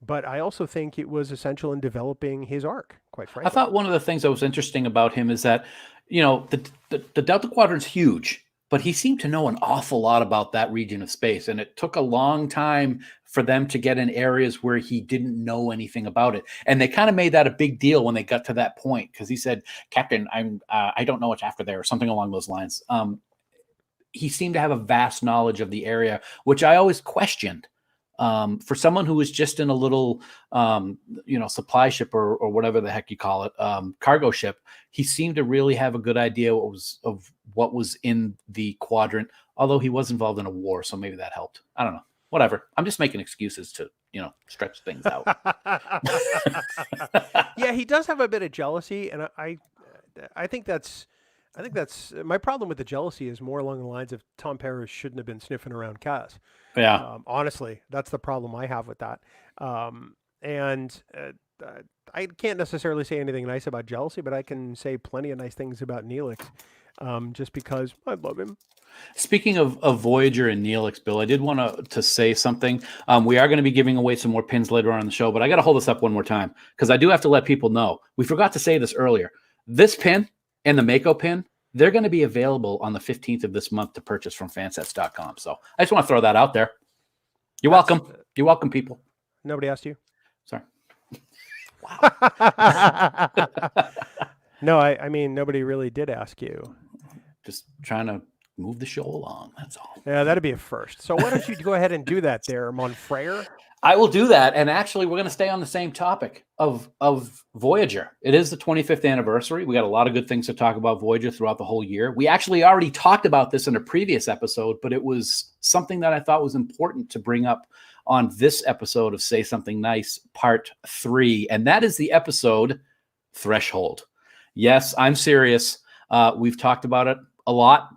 but I also think it was essential in developing his arc, quite frankly. I thought one of the things that was interesting about him is that, the Delta Quadrant's huge, but he seemed to know an awful lot about that region of space. And it took a long time for them to get in areas where he didn't know anything about it. And they kind of made that a big deal when they got to that point. Cause he said, Captain, I don't know what's after there or something along those lines. He seemed to have a vast knowledge of the area, which I always questioned. For someone who was just in a little, supply ship or whatever the heck you call it, cargo ship, he seemed to really have a good idea of what was in the quadrant, although he was involved in a war. So maybe that helped. I don't know. Whatever. I'm just making excuses to, stretch things out. Yeah, he does have a bit of jealousy. And I think that's my problem with the jealousy is more along the lines of Tom Paris shouldn't have been sniffing around Kaz. Yeah. Honestly, that's the problem I have with that. I can't necessarily say anything nice about jealousy, but I can say plenty of nice things about Neelix, just because I love him. Speaking of Voyager and Neelix, Bill, I did want to say something. We are going to be giving away some more pins later on in the show, but I got to hold this up one more time because I do have to let people know. We forgot to say this earlier. This pin and the MACO pin, they're going to be available on the 15th of this month to purchase from fansets.com. So I just want to throw that out there. You're welcome. You're welcome, people. Nobody asked you? Sorry. Wow. No, I mean, nobody really did ask you. Just trying to move the show along. That's all. Yeah, that'd be a first. So why don't you go ahead and do that there, Monfrere? I will do that. And actually, we're going to stay on the same topic of Voyager. It is the 25th anniversary. We got a lot of good things to talk about Voyager throughout the whole year. We actually already talked about this in a previous episode, but it was something that I thought was important to bring up on this episode of Say Something Nice, Part 3. And that is the episode Threshold. Yes, I'm serious. We've talked about it a lot.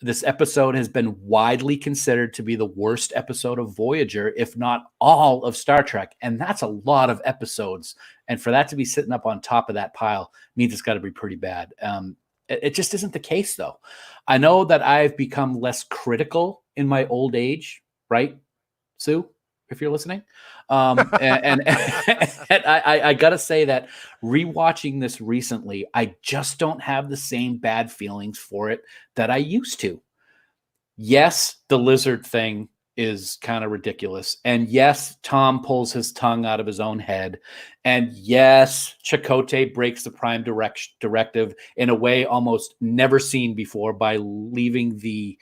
This episode has been widely considered to be the worst episode of Voyager, if not all of Star Trek. And that's a lot of episodes. And for that to be sitting up on top of that pile means it's got to be pretty bad. It just isn't the case, though. I know that I've become less critical in my old age, right, Sue, if you're listening? And I got to say that rewatching this recently, I just don't have the same bad feelings for it that I used to. Yes, the lizard thing is kind of ridiculous. And yes, Tom pulls his tongue out of his own head. And yes, Chakotay breaks the prime directive in a way almost never seen before by leaving the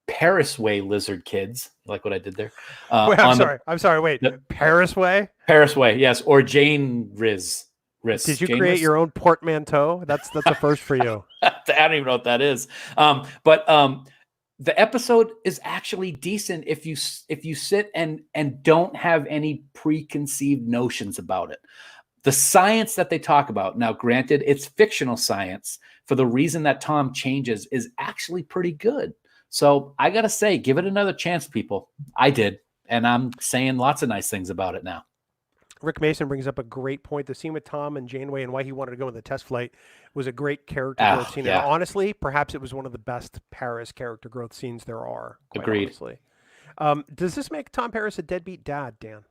Paris Way lizard kids. You like what I did there? Wait, I'm sorry. Wait, Paris Way? Paris Way, yes. Or Jane Riz. Did you create your own portmanteau? That's a first for you. I don't even know what that is. But the episode is actually decent if you sit and don't have any preconceived notions about it. The science that they talk about, now granted, it's fictional science, for the reason that Tom changes, is actually pretty good. So I got to say, give it another chance, people. I did. And I'm saying lots of nice things about it now. Rick Mason brings up a great point. The scene with Tom and Janeway and why he wanted to go in the test flight was a great character growth scene. Yeah. And honestly, perhaps it was one of the best Paris character growth scenes there are. Agreed. Honestly. Does this make Tom Paris a deadbeat dad, Dan?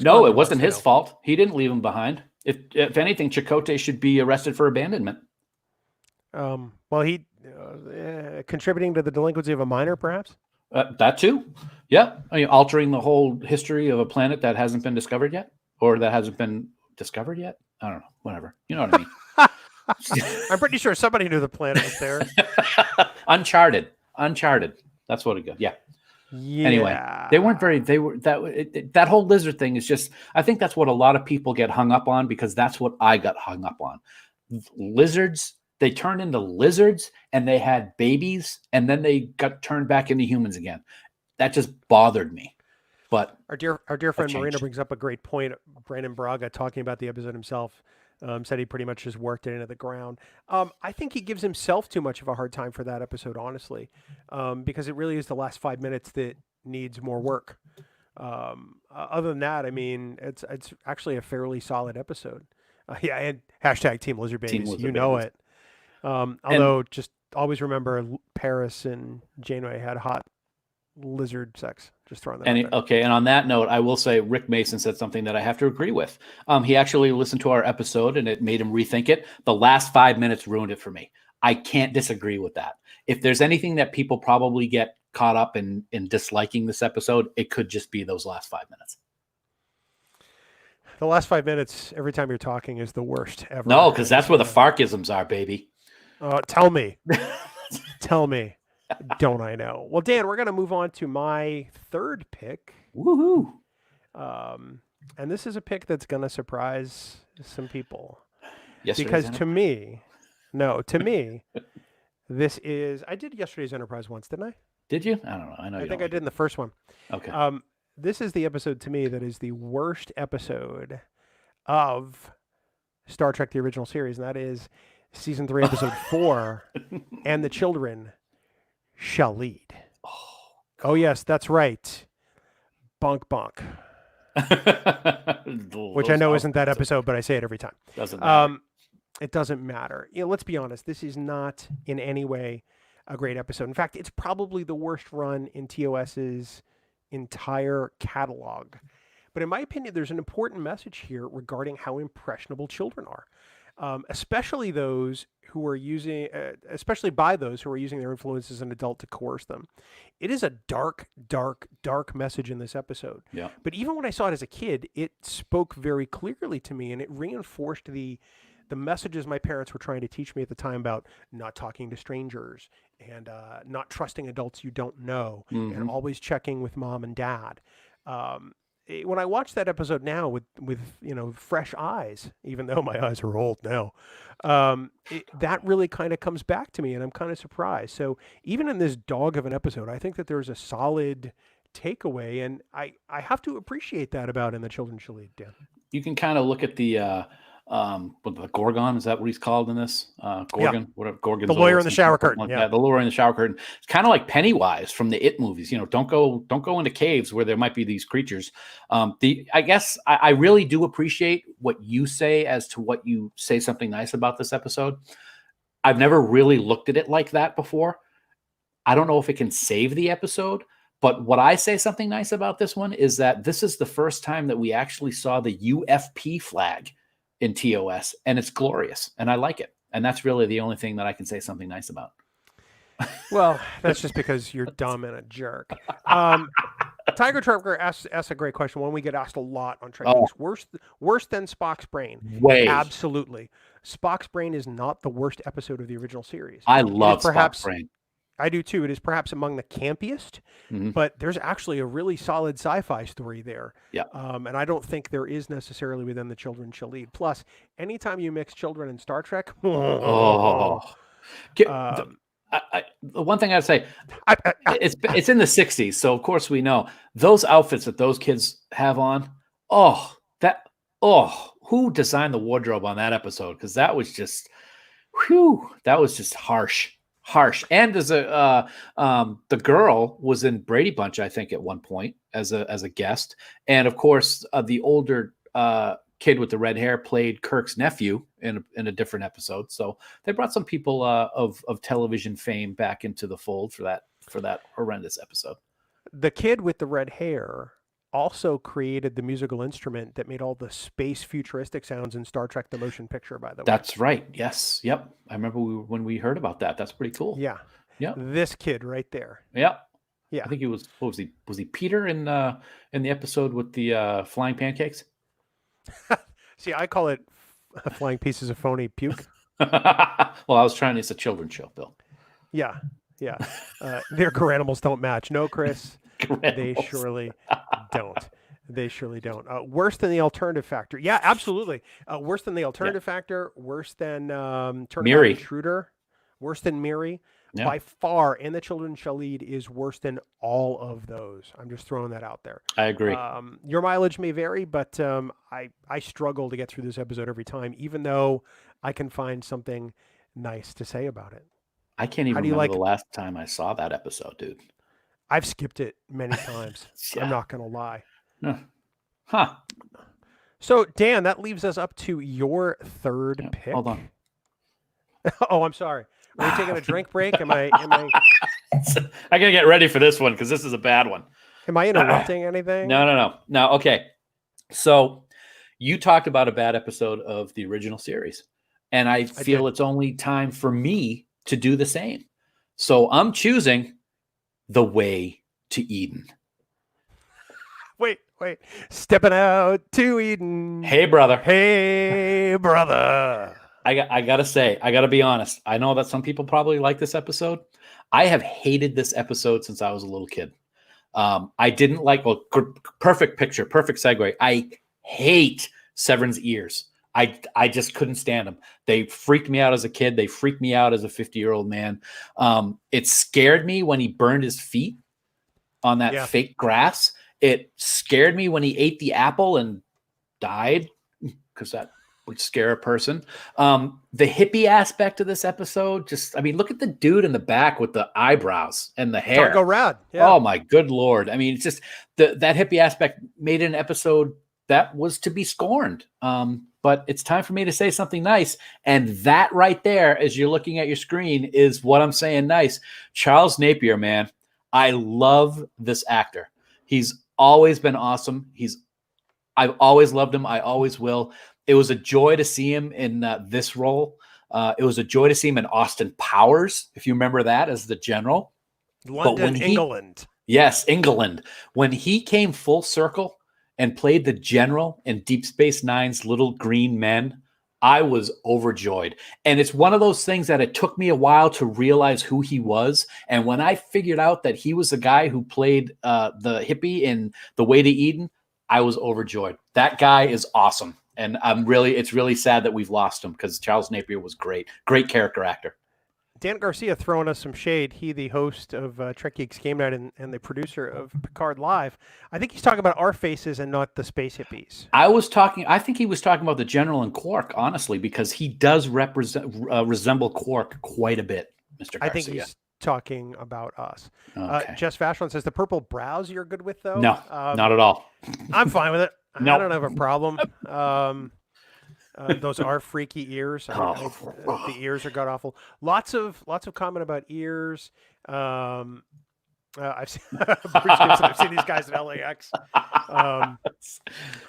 No, it wasn't his fault. He didn't leave him behind. If anything, Chakotay should be arrested for abandonment. Well, he contributing to the delinquency of a minor, perhaps? That too. Yeah. I mean, altering the whole history of a planet that hasn't been discovered yet, or that hasn't been discovered yet. I don't know. Whatever. You know what I mean? I'm pretty sure somebody knew the planet was there. Uncharted. That's what it got. Yeah. Yeah. Anyway, that whole lizard thing is just, I think that's what a lot of people get hung up on, because that's what I got hung up on. Lizards, they turned into lizards and they had babies and then they got turned back into humans again. That just bothered me. But our dear friend Marina brings up a great point. Brandon Braga, talking about the episode himself, said he pretty much just worked it into the ground. I think he gives himself too much of a hard time for that episode, honestly, because it really is the last 5 minutes that needs more work. Other than that, I mean, it's actually a fairly solid episode. Yeah, and hashtag Team Lizard Babies, you know it. Although, just always remember Paris and Janeway had hot lizard sex. Just throwing that out there. Okay, and on that note, I will say Rick Mason said something that I have to agree with. He actually listened to our episode and it made him rethink it. The last 5 minutes ruined it for me. I can't disagree with that. If there's anything that people probably get caught up in disliking this episode, it could just be those last 5 minutes. The last 5 minutes, every time you're talking, is the worst ever. No, because that's where the Farkisms are, baby. Tell me. Tell me. Don't I know? Well, Dan, we're going to move on to my third pick. Woohoo! And this is a pick that's going to surprise some people. Yesterday's because to me, this is. I did Yesterday's Enterprise once, didn't I? Did you? I don't know. I think I did in the first one. Okay. This is the episode to me that is the worst episode of Star Trek: The Original Series, and that is Season 3, Episode 4, And the Children Shall Lead. Oh yes, that's right. Bonk bonk. Which I know isn't that episode, but I say it every time. Doesn't matter. It doesn't matter. Let's be honest. This is not in any way a great episode. In fact, it's probably the worst run in TOS's entire catalog. But in my opinion, there's an important message here regarding how impressionable children are. Especially those who are using, especially by those who are using their influence as an adult to coerce them. It is a dark, dark, dark message in this episode. Yeah. But even when I saw it as a kid, it spoke very clearly to me, and it reinforced the messages my parents were trying to teach me at the time about not talking to strangers and not trusting adults you don't know, and always checking with mom and dad. When I watch that episode now with fresh eyes, even though my eyes are old now, that really kind of comes back to me, and I'm kind of surprised. So even in this dog of an episode, I think that there's a solid takeaway, and I have to appreciate that about In the Children Shall Lead, Dan. You can kind of look at the Gorgon, is that what he's called in this? Gorgon, yeah. Whatever. Gorgon's the lawyer in the shower curtain. Yeah, the lawyer in the shower curtain. It's kind of like Pennywise from the It movies. Don't go into caves where there might be these creatures. I guess I really do appreciate what you say as to what you say something nice about this episode. I've never really looked at it like that before. I don't know if it can save the episode, but what I say something nice about this one is that this is the first time that we actually saw the UFP flag in TOS, and it's glorious, and I like it, and that's really the only thing that I can say something nice about. Well, that's just because you're dumb and a jerk. Tiger Trucker asks a great question, one we get asked a lot on Trek Geeks. Worse than Spock's brain? Way. Absolutely. Spock's brain is not the worst episode of the original series. I love Spock's brain. I do too. It is perhaps among the campiest, but there's actually a really solid sci-fi story there. Yeah. And I don't think there is necessarily within the children shall lead. Plus, anytime you mix children and Star Trek, Oh, the one thing I'd say, it's in the 60s, so of course we know those outfits that those kids have on. Who designed the wardrobe on that episode? Because that was just, that was just harsh. And as the girl was in Brady Bunch, I think, at one point as a guest, and of course the older kid with the red hair played Kirk's nephew in a different episode. So they brought some people of television fame back into the fold for that horrendous episode. The kid with the red hair also created the musical instrument that made all the space futuristic sounds in Star Trek: The Motion Picture, by the way. That's right. Yes. Yep. I remember when we heard about that. That's pretty cool. Yeah. Yeah. This kid right there. Yeah. Yeah. I think he was, what was he? Was he Peter in the episode with the flying pancakes? See, I call it flying pieces of phony puke. Well, I was trying. It's a children's show, Bill. Yeah. Yeah. Their animals don't match. No, Chris. They surely don't. They surely don't. Worse than the alternative factor. Yeah, absolutely. Worse than the alternative factor. Worse than Miri. Intruder. Worse than Miri. Yeah. By far, In the Children Shall Lead is worse than all of those. I'm just throwing that out there. I agree. Your mileage may vary, but I struggle to get through this episode every time, even though I can find something nice to say about it. I can't even remember the last time I saw that episode, dude. I've skipped it many times. Yeah. I'm not going to lie. Huh. So, Dan, that leaves us up to your third pick. Hold on. Oh, I'm sorry. Are we taking a drink break? Am I I gotta get ready for this one because this is a bad one. Am I interrupting anything? No. Okay. So you talked about a bad episode of the original series, and I feel it's only time for me to do the same. So I'm choosing The Way to Eden. Wait. Stepping out to Eden. Hey, brother. Hey, brother. I gotta say, I gotta be honest. I know that some people probably like this episode. I have hated this episode since I was a little kid. I didn't like, perfect picture, perfect segue. I hate Severn's ears. I just couldn't stand them. They freaked me out as a kid. They freaked me out as a 50-year-old man. It scared me when he burned his feet on that fake grass. It scared me when he ate the apple and died, because that would scare a person. The hippie aspect of this episode, look at the dude in the back with the eyebrows and the hair. Go rad. Yeah. Oh my good Lord. I mean, it's just that hippie aspect made an episode that was to be scorned. But it's time for me to say something nice. And that right there, as you're looking at your screen, is what I'm saying nice. Charles Napier, man. I love this actor. He's always been awesome. I've always loved him. I always will. It was a joy to see him in this role. It was a joy to see him in Austin Powers, if you remember that, as the general. London, England. Yes, England. When he came full circle and played the general in Deep Space Nine's Little Green Men, I was overjoyed. And it's one of those things that it took me a while to realize who he was. And when I figured out that he was the guy who played the hippie in The Way to Eden, I was overjoyed. That guy is awesome. And it's really sad that we've lost him, because Charles Napier was great character actor. Dan Garcia throwing us some shade. He, the host of Trek Geeks Game Night and the producer of Picard Live. I think he's talking about our faces and not the space hippies. I think he was talking about the General and Quark, honestly, because he does resemble Quark quite a bit, Mr. Garcia. I think he's talking about us. Okay. Jess Vachon says, the purple brows you're good with, though? No, not at all. I'm fine with it. No. I don't have a problem. Those are freaky ears. The ears are god awful. Lots of comment about ears. I've seen Bruce Gibson, I've seen these guys at LAX. I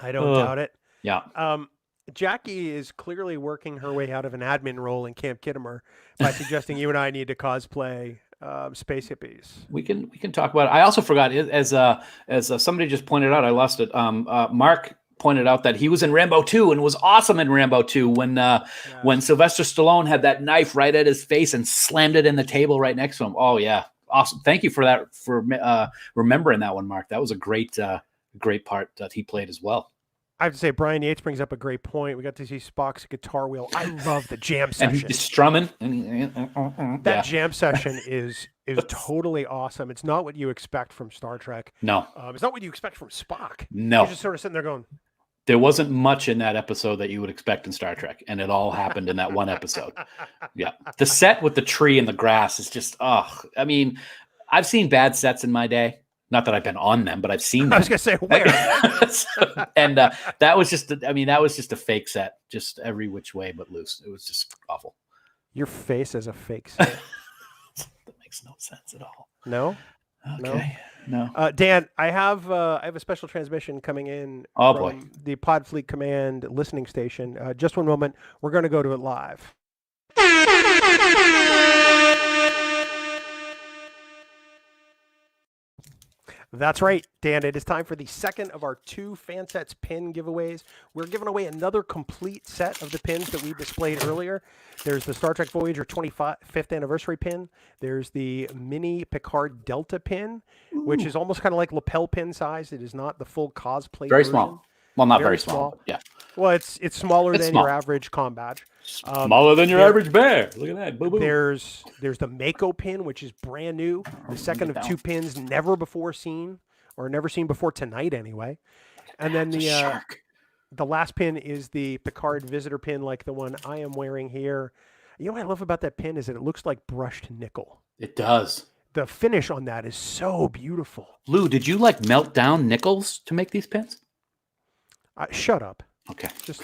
don't doubt it. Yeah. Jackie is clearly working her way out of an admin role in Camp Kittimer by suggesting you and I need to cosplay space hippies. We can talk about it. I also forgot, as somebody just pointed out, I lost it. Mark pointed out that he was in Rambo 2 and was awesome in Rambo 2 when Sylvester Stallone had that knife right at his face and slammed it in the table right next to him. Oh yeah, awesome! Thank you for that, for remembering that one, Mark. That was a great part that he played as well. I have to say, Brian Yates brings up a great point. We got to see Spock's guitar wheel. I love the jam session. And he's strumming. That jam session is totally awesome. It's not what you expect from Star Trek. No. It's not what you expect from Spock. No. You're just sort of sitting there going... There wasn't much in that episode that you would expect in Star Trek, and it all happened in that one episode. Yeah. The set with the tree and the grass is just, I mean, I've seen bad sets in my day. Not that I've been on them, but I've seen them. I was going to say, where? And that was just a fake set, just every which way but loose. It was just awful. Your face is a fake set. That makes no sense at all. No? Okay. No. Dan, I have a special transmission coming in from the Podfleet Command listening station. Just one moment. We're going to go to it live. That's right, Dan. It is time for the second of our 2 Fansets pin giveaways. We're giving away another complete set of the pins that we displayed earlier. There's the Star Trek Voyager 25th anniversary pin. There's the mini Picard Delta pin, which is almost kind of like lapel pin size. It is not the full cosplay Very version. Small. Well, not very small. Yeah. Well, it's smaller than your average comm badge. Smaller than your average bear. Look at that. Boo-boo. There's the MACO pin, which is brand new. The second of 2 pins never before seen, or never seen before tonight anyway. And then the last pin is the Picard visitor pin, like the one I am wearing here. You know what I love about that pin is that it looks like brushed nickel. It does. The finish on that is so beautiful. Lou, did you melt down nickels to make these pins? Shut up. Okay. Just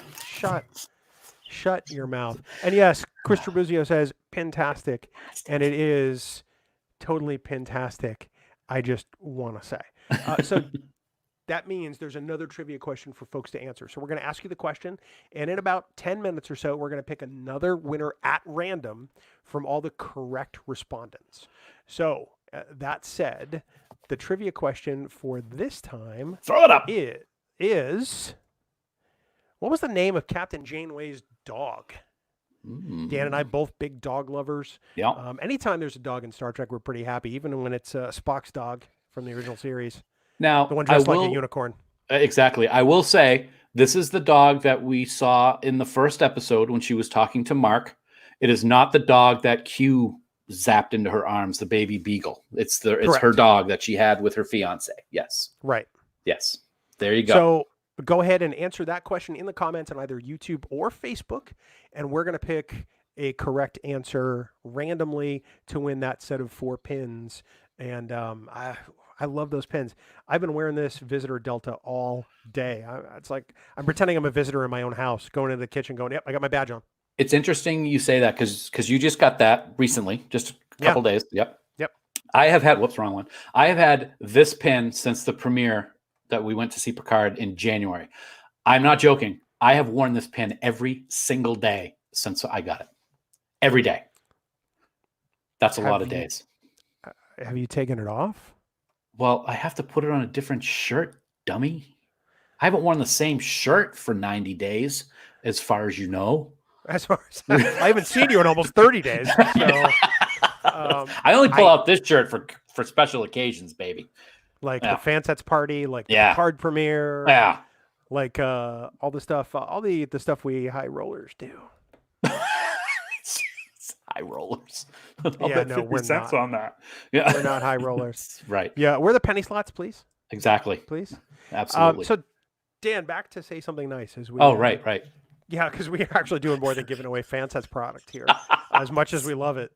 shut your mouth. And yes, Chris Trabuzio says pintastic, and it is totally pintastic. I just want to say. So that means there's another trivia question for folks to answer. So we're going to ask you the question, and in about 10 minutes or so, we're going to pick another winner at random from all the correct respondents. So that said, the trivia question for this time throw it up is what was the name of Captain Janeway's dog? Dan and I both big dog lovers. Yeah. Anytime there's a dog in Star Trek, we're pretty happy, even when it's Spock's dog from the original series. Now, the one dressed like a unicorn. Exactly. I will say this is the dog that we saw in the first episode when she was talking to Mark. It is not the dog that Q zapped into her arms, the baby beagle. It's her dog that she had with her fiance. Yes. Right. Yes. There you go. So go ahead and answer that question in the comments on either YouTube or Facebook, and we're going to pick a correct answer randomly to win that set of 4 pins. And I love those pins. I've been wearing this Visitor Delta all day. It's like I'm pretending I'm a visitor in my own house, going into the kitchen, going, yep, I got my badge on. It's interesting you say that because you just got that recently, just a couple days. Yep. I have had, wrong one. I have had this pin since the premiere that we went to see Picard in January. I'm not joking. I have worn this pin every single day since I got it. Every day. That's a lot of days. Have you taken it off? Well, I have to put it on a different shirt, dummy. I haven't worn the same shirt for 90 days, as far as you know. As far as I haven't seen you in almost 30 days. So, I only pull out this shirt for special occasions, baby. Like the Fansets party, like the card premiere. Yeah. Like all the stuff, all the stuff we high rollers do. High rollers. Yeah, no, we're not on that. Yeah, we're not high rollers. Right. Yeah, we're the penny slots, please. Exactly. Please. Absolutely. So, Dan, back to say something nice as we. Oh, right. Yeah, because we are actually doing more than giving away Fansets product here, as much as we love it.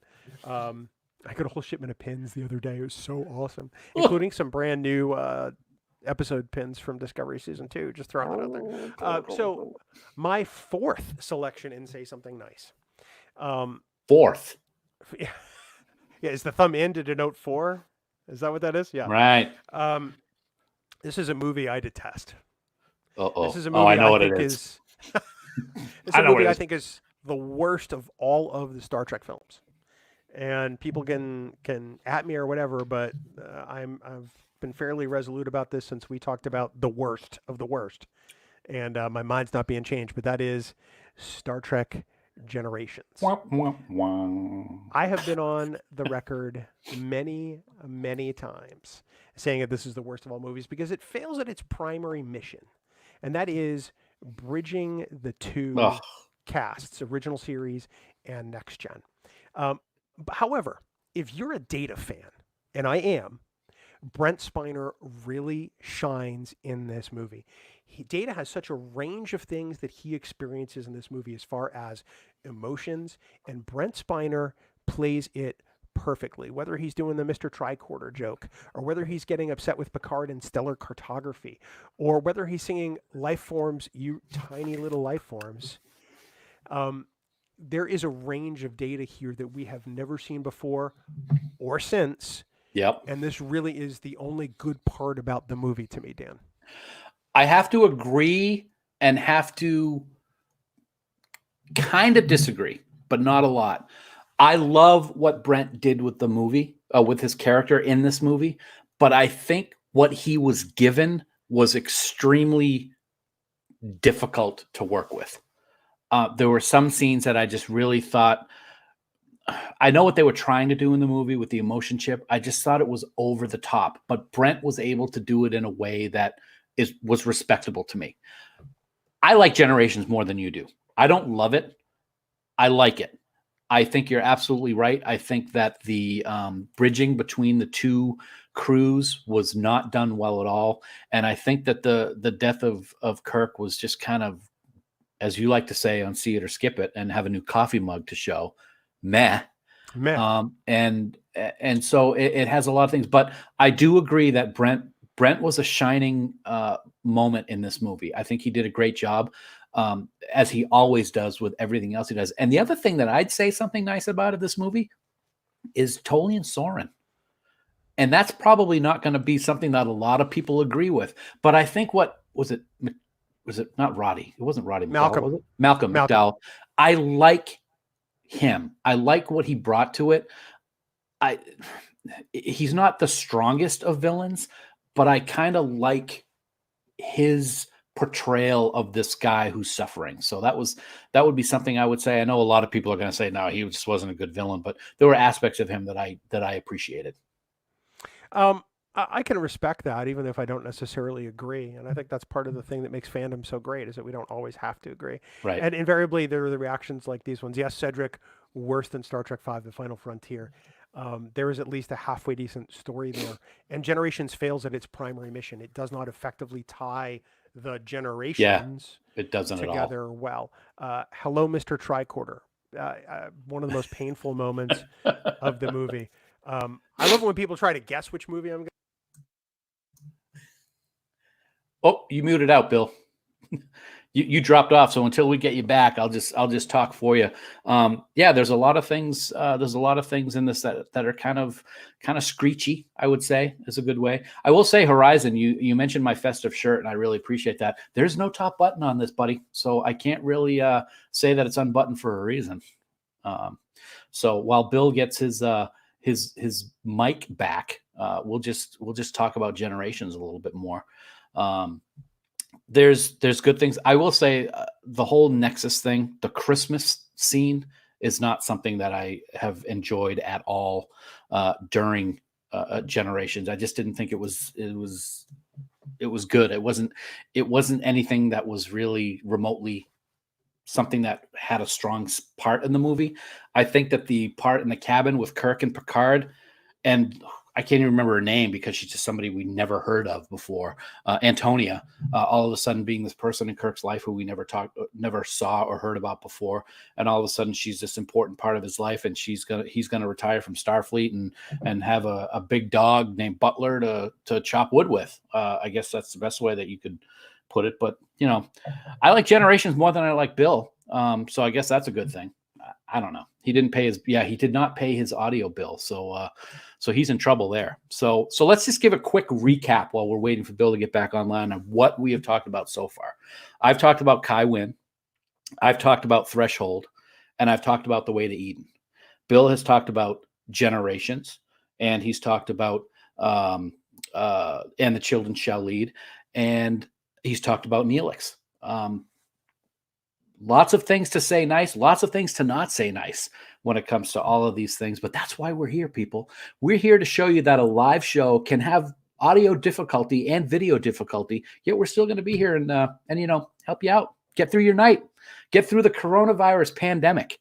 I got a whole shipment of pins the other day. It was so awesome, including some brand new episode pins from Discovery Season 2. Just throwing that out there. So my 4th selection in Say Something Nice. 4th. Yeah. Is the thumb in to denote 4? Is that what that is? Yeah. Right. This is a movie I detest. Uh-oh. This is a movie I know what it is. This is a movie I think is the worst of all of the Star Trek films. And people can at me or whatever, but I've been fairly resolute about this since we talked about the worst of the worst. and my mind's not being changed, but that is Star Trek Generations. Wah, wah, wah. I have been on the record many, many times saying that this is the worst of all movies because it fails at its primary mission, and that is bridging the two Ugh. casts, original series and next gen. However, if you're a Data fan, and I am, Brent Spiner really shines in this movie. Data has such a range of things that he experiences in this movie as far as emotions, and Brent Spiner plays it perfectly. Whether he's doing the Mr. Tricorder joke, or whether he's getting upset with Picard in Stellar Cartography, or whether he's singing "Life Forms, You Tiny Little Life Forms." There is a range of Data here that we have never seen before or since. Yep. And this really is the only good part about the movie to me, Dan. I have to agree and have to kind of disagree, but not a lot. I love what Brent did with the movie, with his character in this movie, but I think what he was given was extremely difficult to work with. There were some scenes that I just really thought, I know what they were trying to do in the movie with the emotion chip. I just thought it was over the top, but Brent was able to do it in a way that was respectable to me. I like Generations more than you do. I don't love it. I like it. I think you're absolutely right. I think that the bridging between the two crews was not done well at all. And I think that the death of Kirk was just kind of, as you like to say on See It or Skip It and have a new coffee mug to show, meh. And so it has a lot of things, but I do agree that Brent was a shining moment in this movie. I think he did a great job, as he always does with everything else he does. And the other thing that I'd say something nice about this movie is Tully and Soren. And that's probably not going to be something that a lot of people agree with. But I think was it not Roddy? It wasn't Roddy. Malcolm. Was it? Malcolm McDowell. I like him. I like what he brought to it. He's not the strongest of villains, but I kind of like his portrayal of this guy who's suffering. So that would be something I would say. I know a lot of people are going to say, no, he just wasn't a good villain, but there were aspects of him that I appreciated. I can respect that, even if I don't necessarily agree. And I think that's part of the thing that makes fandom so great, is that we don't always have to agree. Right. And invariably, there are the reactions like these ones. Yes, Cedric, worse than Star Trek V, The Final Frontier. There is at least a halfway decent story there. And Generations fails at its primary mission. It does not effectively tie the generations it doesn't together at all. well. Hello, Mr. Tricorder. One of the most painful moments of the movie. I love it when people try to guess which movie I'm going to. Oh, you muted out, Bill. You dropped off. So until we get you back, I'll just talk for you. Yeah, there's a lot of things. There's a lot of things in this that are kind of screechy, I would say, is a good way. I will say, Horizon, you mentioned my festive shirt, and I really appreciate that. There's no top button on this, buddy, so I can't really say that it's unbuttoned for a reason. So while Bill gets his mic back, we'll just talk about Generations a little bit more. There's good things. I will say the whole Nexus thing, the Christmas scene, is not something that I have enjoyed at all during Generations. I just didn't think it was good. It wasn't anything that was really remotely something that had a strong part in the movie. I think that the part in the cabin with Kirk and Picard, and I can't even remember her name because she's just somebody we never heard of before. Antonia, all of a sudden being this person in Kirk's life who we never saw or heard about before, and all of a sudden she's this important part of his life, and he's gonna retire from Starfleet and have a big dog named Butler to chop wood with. I guess that's the best way that you could put it. But I like Generations more than I like Bill, so I guess that's a good thing. I don't know. He did not pay his audio bill. So he's in trouble there. So let's just give a quick recap while we're waiting for Bill to get back online of what we have talked about so far. I've talked about Kai Winn. I've talked about Threshold, and I've talked about The Way to Eden. Bill has talked about Generations, and he's talked about And the Children Shall Lead, and he's talked about Neelix. Lots of things to say nice, lots of things to not say nice when it comes to all of these things. But that's why we're here, people. We're here to show you that a live show can have audio difficulty and video difficulty, yet we're still going to be here and help you out, get through your night, get through the coronavirus pandemic,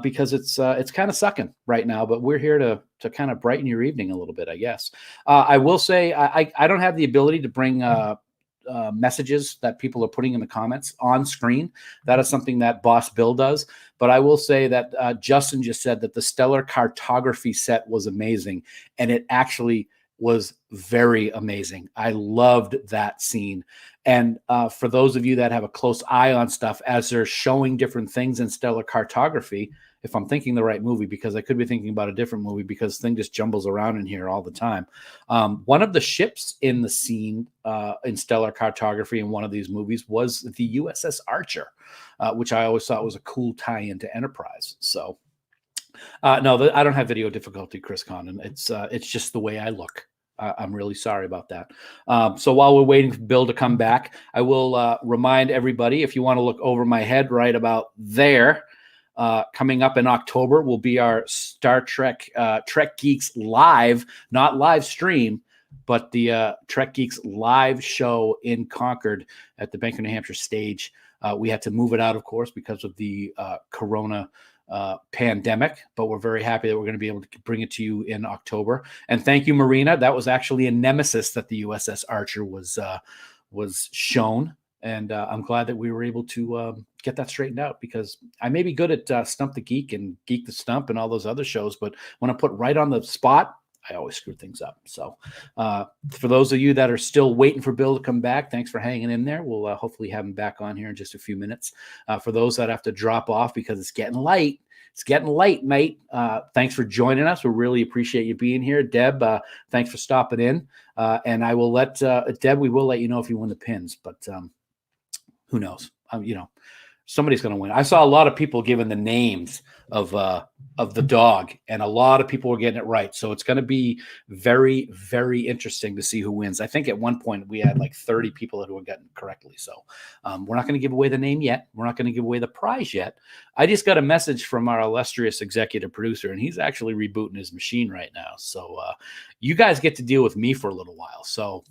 because it's kind of sucking right now. But we're here to kind of brighten your evening a little bit, I guess. I will say I don't have the ability to bring messages that people are putting in the comments on screen. That is something that Boss Bill does. But I will say that Justin just said that the stellar cartography set was amazing, and it actually was very amazing. I loved that scene. And for those of you that have a close eye on stuff as they're showing different things in stellar cartography, if I'm thinking the right movie, because I could be thinking about a different movie because thing just jumbles around in here all the time. One of the ships in the scene in stellar cartography in one of these movies was the USS Archer, which I always thought was a cool tie-in to Enterprise. So no, I don't have video difficulty, Chris Condon. It's just the way I look. I'm really sorry about that. So while we're waiting for Bill to come back, I will remind everybody, if you want to look over my head right about there, coming up in October will be our Star Trek Trek Geeks live, not live stream, but the Trek Geeks live show in Concord at the Bank of New Hampshire stage. We had to move it out, of course, because of the corona pandemic, but we're very happy that we're going to be able to bring it to you in October. And thank you, Marina. That was actually a nemesis that the USS Archer was shown. And I'm glad that we were able to get that straightened out, because I may be good at Stump the Geek and Geek the Stump and all those other shows, but when I put right on the spot, I always screw things up. So for those of you that are still waiting for Bill to come back, thanks for hanging in there. We'll hopefully have him back on here in just a few minutes. For those that have to drop off because it's getting late, mate. Thanks for joining us. We really appreciate you being here. Deb, thanks for stopping in. And I will let Deb, we will let you know if you win the pins, but who knows? Somebody's going to win. I saw a lot of people giving the names of the dog, and a lot of people were getting it right. So it's going to be very, very interesting to see who wins. I think at one point we had like 30 people that were getting it correctly. So we're not going to give away the name yet. We're not going to give away the prize yet. I just got a message from our illustrious executive producer, and he's actually rebooting his machine right now. So you guys get to deal with me for a little while. So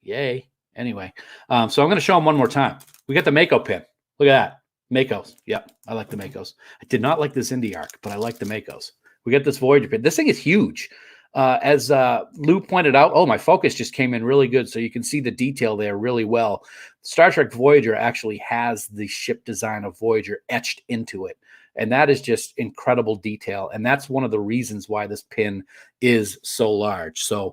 yay. Anyway, so I'm going to show them one more time. We got the MACO pin. Look at that. MACOs. Yep. I like the MACOs. I did not like this Xindi arc, but I like the MACOs. We got this Voyager pin. This thing is huge. As Lou pointed out, my focus just came in really good. So you can see the detail there really well. Star Trek Voyager actually has the ship design of Voyager etched into it. And that is just incredible detail. And that's one of the reasons why this pin is so large. So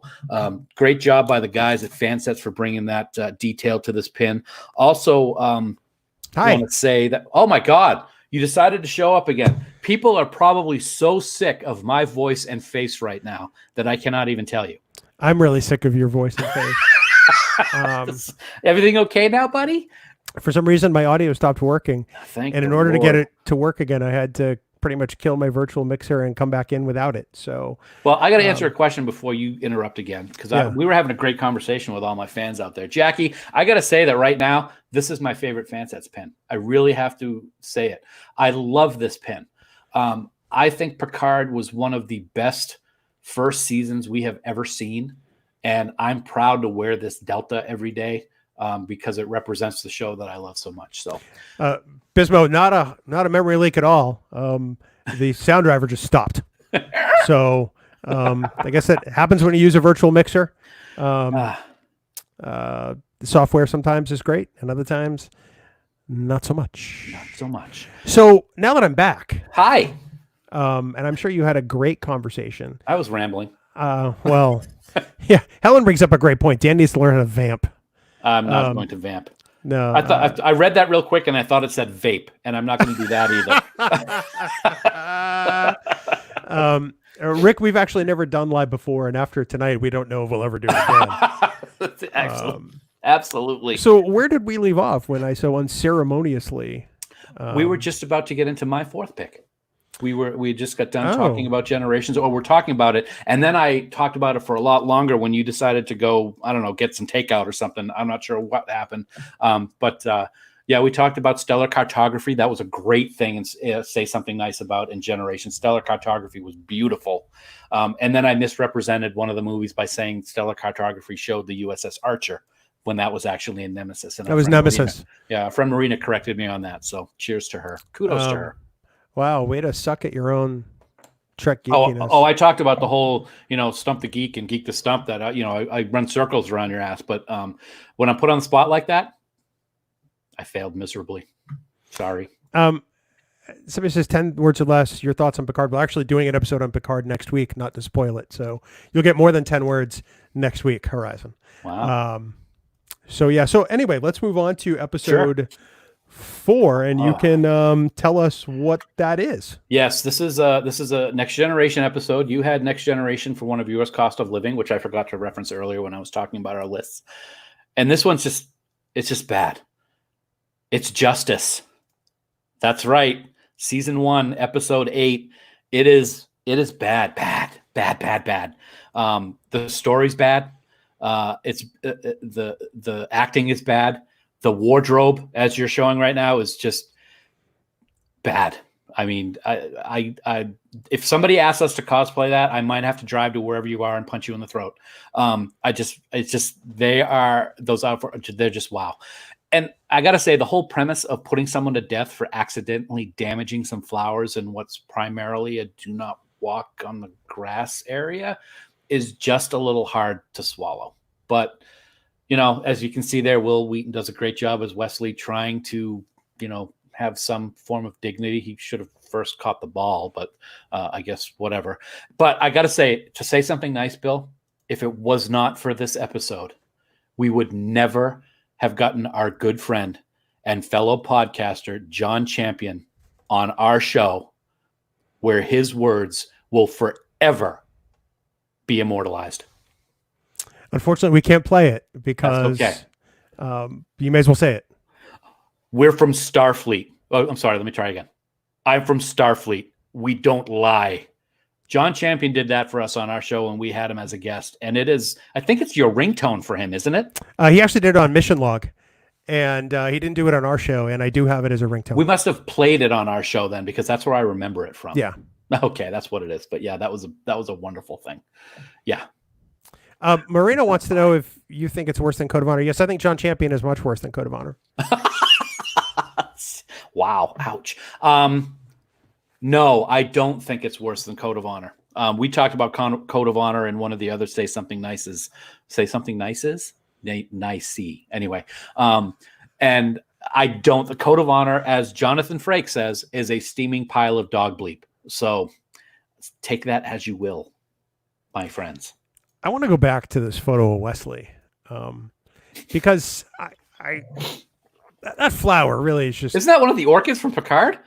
great job by the guys at Fansets for bringing that detail to this pin. Also, I want to say that, oh my God, you decided to show up again. People are probably so sick of my voice and face right now that I cannot even tell you. I'm really sick of your voice and face. Everything okay now, buddy? For some reason, my audio stopped working. And in order to get it to work again, I had to pretty much kill my virtual mixer and come back in without it. So, well, I got to answer a question before you interrupt again, because we were having a great conversation with all my fans out there. Jackie, I got to say that right now, this is my favorite Fansets pin. I really have to say it. I love this pin. I think Picard was one of the best first seasons we have ever seen, and I'm proud to wear this Delta every day. Because it represents the show that I love so much. So, Bismo, not a memory leak at all. The sound driver just stopped. So, I guess that happens when you use a virtual mixer. The software sometimes is great, and other times, not so much. Not so much. So now that I'm back, hi, and I'm sure you had a great conversation. I was rambling. Well, yeah. Helen brings up a great point. Dan needs to learn how to vamp. I'm not going to vamp. No, I thought I read that real quick and I thought it said vape, and I'm not going to do that either. Rick, we've actually never done live before, and after tonight, we don't know if we'll ever do it again. Excellent. Absolutely. So where did we leave off when I so unceremoniously? We were just about to get into my fourth pick. We just got done talking about Generations, or we're talking about it, and then I talked about it for a lot longer when you decided to go, I don't know, get some takeout or something. I'm not sure what happened, but yeah, we talked about stellar cartography. That was a great thing, and say something nice about in Generations. Stellar cartography was beautiful, and then I misrepresented one of the movies by saying stellar cartography showed the USS Archer when that was actually in Nemesis. And that was Nemesis. Marina, our friend Marina corrected me on that, so cheers to her. Kudos to her. Wow, way to suck at your own Trek geekiness. Oh, I talked about the whole, stump the geek and geek the stump that, I run circles around your ass. But when I'm put on the spot like that, I failed miserably. Sorry. Somebody says 10 words or less, your thoughts on Picard. We're actually doing an episode on Picard next week, not to spoil it. So you'll get more than 10 words next week, Horizon. Wow. So anyway, let's move on to episode 4, and you can tell us what that is. Yes, this is a Next Generation episode. You had Next Generation for one of yours, Cost of Living, which I forgot to reference earlier when I was talking about our lists. And this one's just bad. It's Justice. That's right. Season 1, episode 8. It is bad. The story's bad. It's the acting is bad. The wardrobe, as you're showing right now, is just bad. I mean, I if somebody asks us to cosplay that, I might have to drive to wherever you are and punch you in the throat. They're just wow. And I got to say, the whole premise of putting someone to death for accidentally damaging some flowers in what's primarily a do not walk on the grass area is just a little hard to swallow. But, as you can see there, Will Wheaton does a great job as Wesley trying to, have some form of dignity. He should have first caught the ball, but I guess whatever. But I got to say something nice, Bill, if it was not for this episode, we would never have gotten our good friend and fellow podcaster, John Champion, on our show, where his words will forever be immortalized. Unfortunately, we can't play it because you may as well say it. We're from Starfleet. Oh, I'm sorry. Let me try again. I'm from Starfleet. We don't lie. John Champion did that for us on our show when we had him as a guest. And I think it's your ringtone for him, isn't it? He actually did it on Mission Log, and he didn't do it on our show. And I do have it as a ringtone. We must have played it on our show then, because that's where I remember it from. Yeah. Okay. That's what it is. But yeah, that was a wonderful thing. Yeah. Marina wants to know if you think it's worse than Code of Honor. Yes, I think John Champion is much worse than Code of Honor. Wow. Ouch. No, I don't think it's worse than Code of Honor. We talked about Code of Honor in one of the other Say Something Nices. Nicey. Anyway. And the Code of Honor, as Jonathan Frakes says, is a steaming pile of dog bleep. So take that as you will, my friends. I want to go back to this photo of Wesley, because that flower really is just... Isn't that one of the orchids from Picard?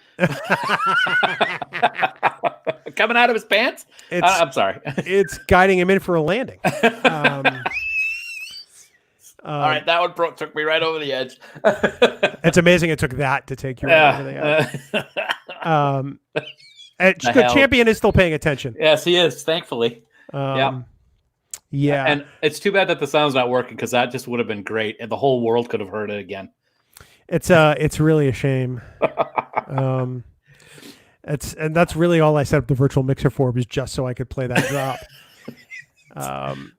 Coming out of his pants? I'm sorry. It's guiding him in for a landing. All right, that one took me right over the edge. It's amazing it took that to take you over the edge. Champion is still paying attention. Yes, he is, thankfully. Yeah. And it's too bad that the sound's not working, because that just would have been great, and the whole world could have heard it again. It's really a shame. And that's really all I set up the virtual mixer for, was just so I could play that drop.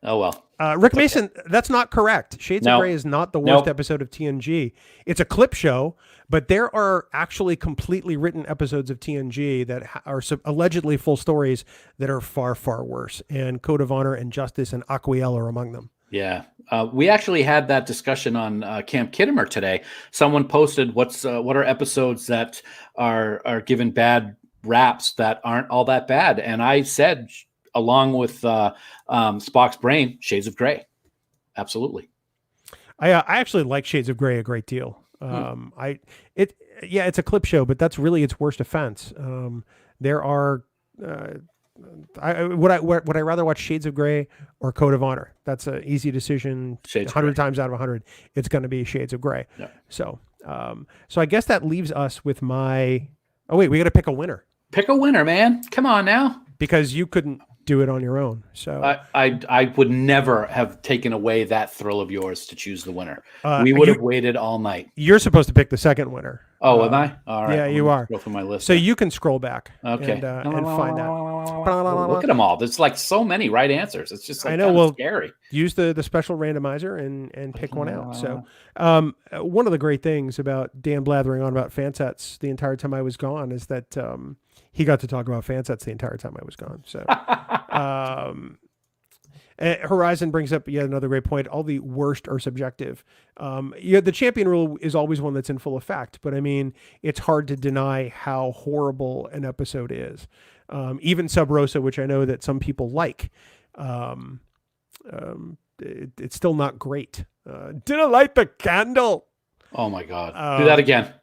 Oh well. Rick Mason, that's not correct. Shades of Grey is not the worst episode of TNG. It's a clip show, but there are actually completely written episodes of TNG that are allegedly full stories that are far, far worse. And Code of Honor and Justice and Aquiel are among them. Yeah. We actually had that discussion on Camp Kittimer today. Someone posted what are episodes that are given bad raps that aren't all that bad. And I said, along with Spock's brain, Shades of Grey. Absolutely. I actually like Shades of Grey a great deal. It's a clip show, but that's really its worst offense. There are, would I rather watch Shades of Grey or Code of Honor? That's an easy decision. 100 times out of 100, it's going to be Shades of Grey. Yeah. So I guess that leaves us with my. Oh wait, we got to pick a winner. Pick a winner, man. Come on now. because you couldn't do it on your own. So I would never have taken away that thrill of yours to choose the winner. Uh, We would you- have waited all night. you're supposed to pick the second winner. Oh, am I? All right. Yeah, you are. Go through my list. So then. you can scroll back Okay. and find that. Look at them all. There's like so many right answers. It's just like I know, kinda well, scary. Use the special randomizer and pick one out. So one of the great things about Dan blathering on about fansets the entire time I was gone is that he got to talk about fansets the entire time I was gone. So Horizon brings up yet another great point. All the worst are subjective. The champion rule is always one that's in full effect, but I mean, it's hard to deny how horrible an episode is. Even Sub Rosa, which I know that some people like, it's still not great. Didn't light the candle. Oh my God. Do that again.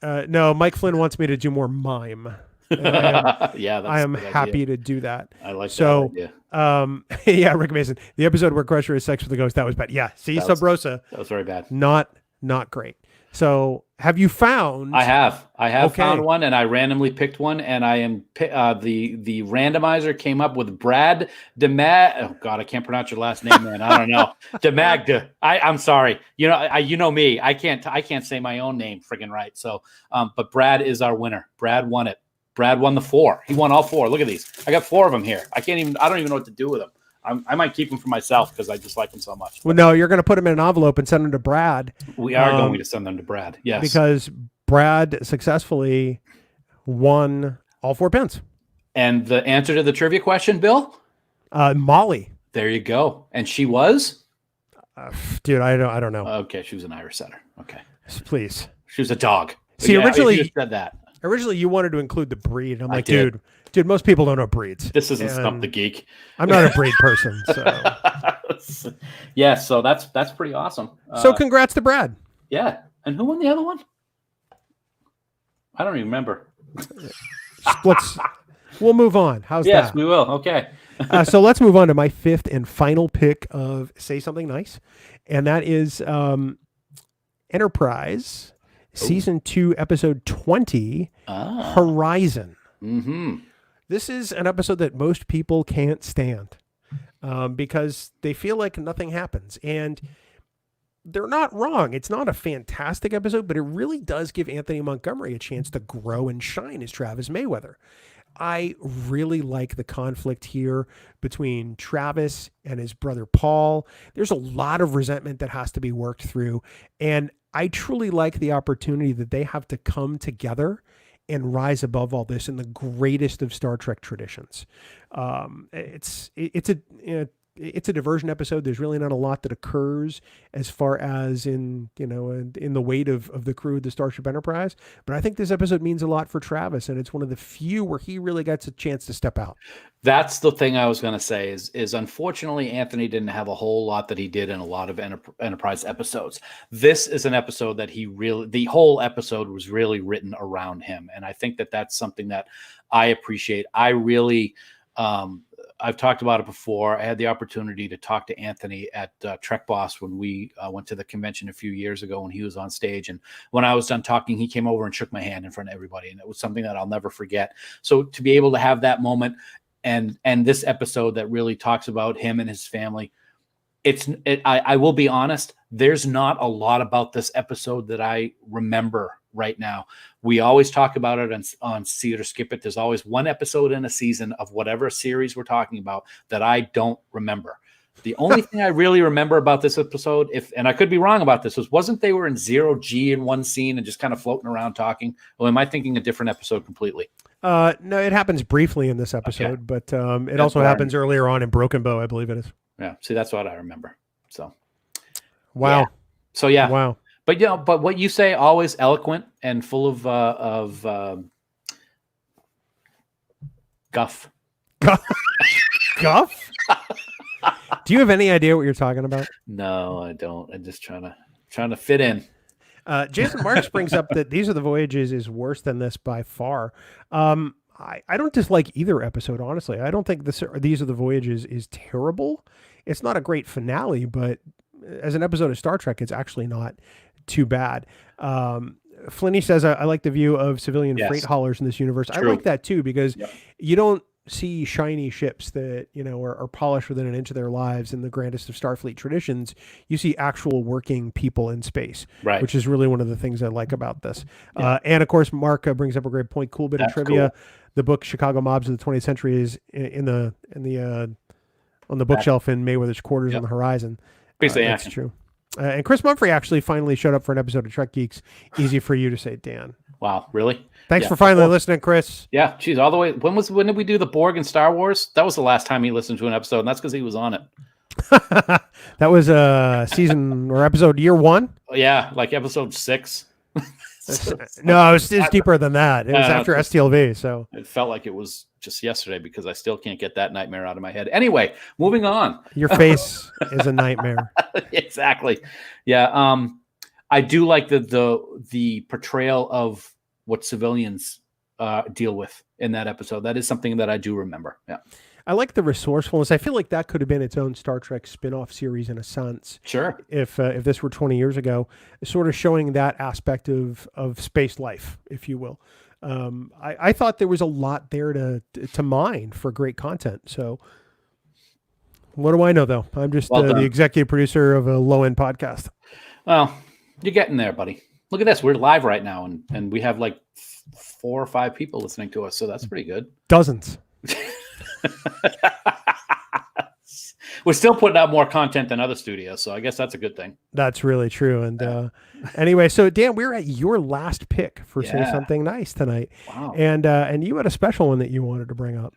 No, Mike Flynn wants me to do more mime. Yeah, I am a good happy idea. to do that. I like So, that idea. Yeah, Rick Mason, the episode where Crusher has sex with the ghost, that was bad. Yeah, see, Sub Rosa, That was very bad. not great. So, have you found? I have Okay. found one, and I randomly picked one, and I am the randomizer came up with Brad Demag. Oh God, I can't pronounce your last name, man. I don't know. Demagda. I'm sorry. You know, you know me. I can't say my own name friggin' right. So, but Brad is our winner. Brad won it. Brad won the 4. He won all 4. Look at these. I got 4 of them here. I don't even know what to do with them. I might keep them for myself because I just like them so much. Well, no, you're going to put them in an envelope and send them to Brad. We are going to send them to Brad. Yes, because Brad successfully won all 4 pins. And the answer to the trivia question, Bill? Molly. There you go. And she was? Dude, I don't know. Okay, she was an Irish setter. Okay. Please. She was a dog. See, Yeah, originally you just said that. Originally, you wanted to include the breed. I'm like, did. dude, most people don't know breeds. This isn't And Stump the Geek. I'm not a breed person. So, Yeah, so that's pretty awesome. so congrats to Brad. Yeah. And who won the other one? I don't even remember. We'll move on. How's Yes, that? we will. Okay. So let's move on to my 5th and final pick of Say Something Nice. And that is Enterprise, Season 2, Episode 20, Horizon. Mm-hmm. This is an episode that most people can't stand because they feel like nothing happens. And they're not wrong. It's not a fantastic episode, but it really does give Anthony Montgomery a chance to grow and shine as Travis Mayweather. I really like the conflict here between Travis and his brother Paul. There's a lot of resentment that has to be worked through. And I truly like the opportunity that they have to come together and rise above all this in the greatest of Star Trek traditions. It's a diversion episode. There's really not a lot that occurs as far as in the weight of the crew of the Starship Enterprise. But I think this episode means a lot for Travis, and it's one of the few where he really gets a chance to step out. That's the thing I was going to say is unfortunately Anthony didn't have a whole lot that he did in a lot of Enterprise episodes. This is an episode that the whole episode was really written around him. And I think that that's something that I appreciate. I really, I've talked about it before. I had the opportunity to talk to Anthony at Trek Boss when we went to the convention a few years ago when he was on stage. And when I was done talking, he came over and shook my hand in front of everybody. And it was something that I'll never forget. So to be able to have that moment and this episode that really talks about him and his family, I will be honest, there's not a lot about this episode that I remember right now. We always talk about it on See It or Skip It. There's always one episode in a season of whatever series we're talking about that I don't remember. The only thing I really remember about this episode, and I could be wrong about this, wasn't they were in 0G in one scene and just kind of floating around talking? Or am I thinking a different episode completely? No, it happens briefly in this episode, but it also happens earlier on in Broken Bow, I believe it is. Yeah, see, that's what I remember. So, wow. Yeah. So yeah, wow. But but what you say, always eloquent and full of guff. Guff? Do you have any idea what you're talking about? No, I don't. I'm just trying to fit in. Jason Marks brings up that These Are the Voyages is worse than this by far. I don't dislike either episode, honestly. I don't think These Are the Voyages is terrible. It's not a great finale, but as an episode of Star Trek, it's actually not too bad. Flinny says, I like the view of civilian Yes. freight haulers in this universe. I True. like that too, because Yep. you don't see shiny ships that, are polished within an inch of their lives in the grandest of Starfleet traditions. You see actual working people in space, Right. which is really one of the things I like about this. Yeah. And of course, Mark brings up a great point. Cool bit of That's trivia. cool. The book Chicago Mobs of the 20th Century is on the bookshelf in Mayweather's quarters Yep. on the horizon. Basically, That's action. true. And Chris Mumphrey actually finally showed up for an episode of Trek Geeks. Easy for you to say, Dan. Wow, really? Thanks Yeah. for finally listening, Chris. Yeah, geez, all the way. When did we do the Borg and Star Wars? That was the last time he listened to an episode, and that's because he was on it. That was season or episode year 1. Yeah, like episode 6. No, it's deeper than that. It was after STLV. So it felt like it was just yesterday because I still can't get that nightmare out of my head. Anyway, moving on. your face is a nightmare. Exactly. Yeah. I do like the portrayal of what civilians deal with in that episode. That is something that I do remember. Yeah. I like the resourcefulness. I feel like that could have been its own Star Trek spin-off series in a sense. Sure. If this were 20 years ago, sort of showing that aspect of space life, if you will. I thought there was a lot there to mine for great content. So what do I know, though? I'm just the executive producer of a low-end podcast. Well, you're getting there, buddy. Look at this. We're live right now, and we have like 4 or 5 people listening to us, so that's pretty good. Dozens. We're still putting out more content than other studios, so I guess that's a good thing. That's really true. And anyway, so Dan, we're at your last pick for Say Something Nice tonight. Wow. And you had a special one that you wanted to bring up.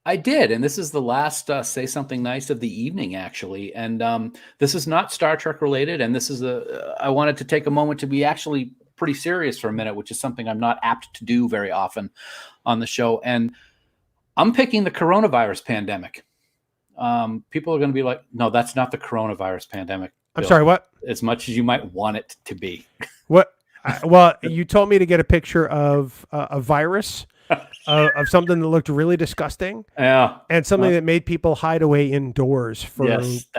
I did, and this is the last Say Something Nice of the evening, actually. And this is not Star Trek related, and this is I wanted to take a moment to be actually pretty serious for a minute, which is something I'm not apt to do very often on the show. And I'm picking the coronavirus pandemic. People are going to be like, no, that's not the coronavirus pandemic. I'm sorry, what? As much as you might want it to be. What? Well, you told me to get a picture of a virus, of something that looked really disgusting. Yeah. And something that made people hide away indoors for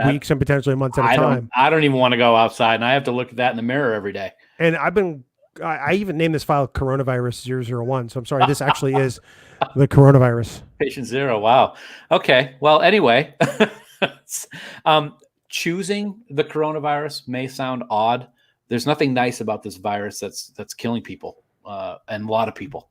weeks and potentially months at a time. I don't even want to go outside, and I have to look at that in the mirror every day. And I even named this file coronavirus 001. So I'm sorry, this actually is the coronavirus. Patient 0. Wow. Okay. Well, anyway, choosing the coronavirus may sound odd. There's nothing nice about this virus that's killing people, and a lot of people.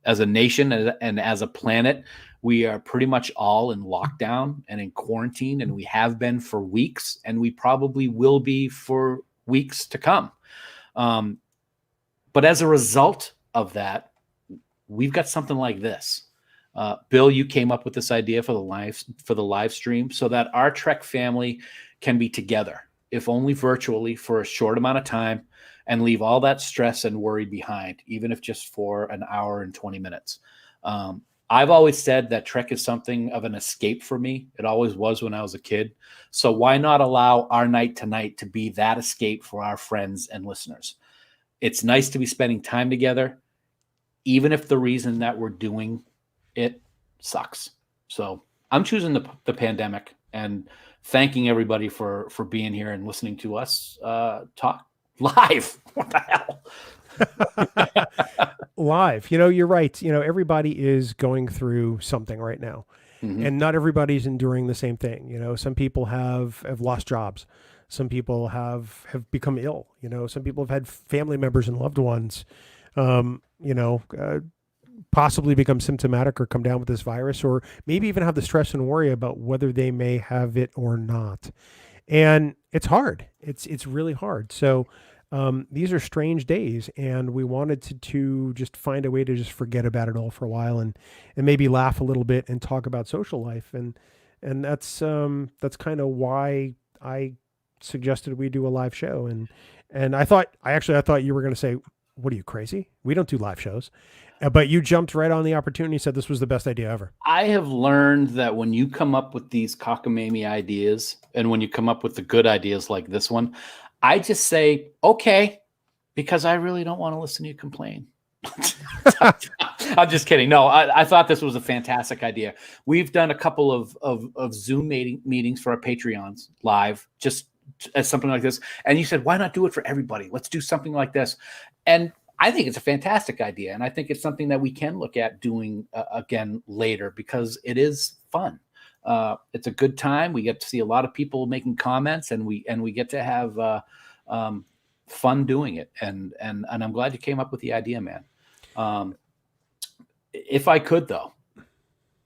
As a nation and as a planet, we are pretty much all in lockdown and in quarantine, and we have been for weeks, and we probably will be for weeks to come. But as a result of that, we've got something like this. Bill, you came up with this idea for the live stream so that our Trek family can be together, if only virtually, for a short amount of time, and leave all that stress and worry behind, even if just for an hour and 20 minutes. I've always said that Trek is something of an escape for me. It always was when I was a kid. So why not allow our night tonight to be that escape for our friends and listeners? It's nice to be spending time together, even if the reason that we're doing it sucks. So I'm choosing the pandemic and thanking everybody for being here and listening to us talk live. What the hell? Live. You're right. Everybody is going through something right now. Mm-hmm. And not everybody's enduring the same thing. Some people have lost jobs. Some people have become ill. Some people have had family members and loved ones, possibly become symptomatic or come down with this virus, or maybe even have the stress and worry about whether they may have it or not. And it's hard. It's really hard. So these are strange days, and we wanted to just find a way to just forget about it all for a while and maybe laugh a little bit and talk about social life. And that's kind of why I suggested we do a live show. And I thought you were going to say, what are you, crazy? We don't do live shows. But you jumped right on the opportunity, said this was the best idea ever. I have learned that when you come up with these cockamamie ideas, and when you come up with the good ideas like this one, I just say, okay, because I really don't want to listen to you complain. I'm just kidding. No, I thought this was a fantastic idea. We've done a couple of Zoom meetings for our Patreons live, just as something like this. And you said, why not do it for everybody? Let's do something like this. And I think it's a fantastic idea. And I think it's something that we can look at doing again later, because it is fun. It's a good time. We get to see a lot of people making comments, and we get to have fun doing it. And I'm glad you came up with the idea, man. If I could, though,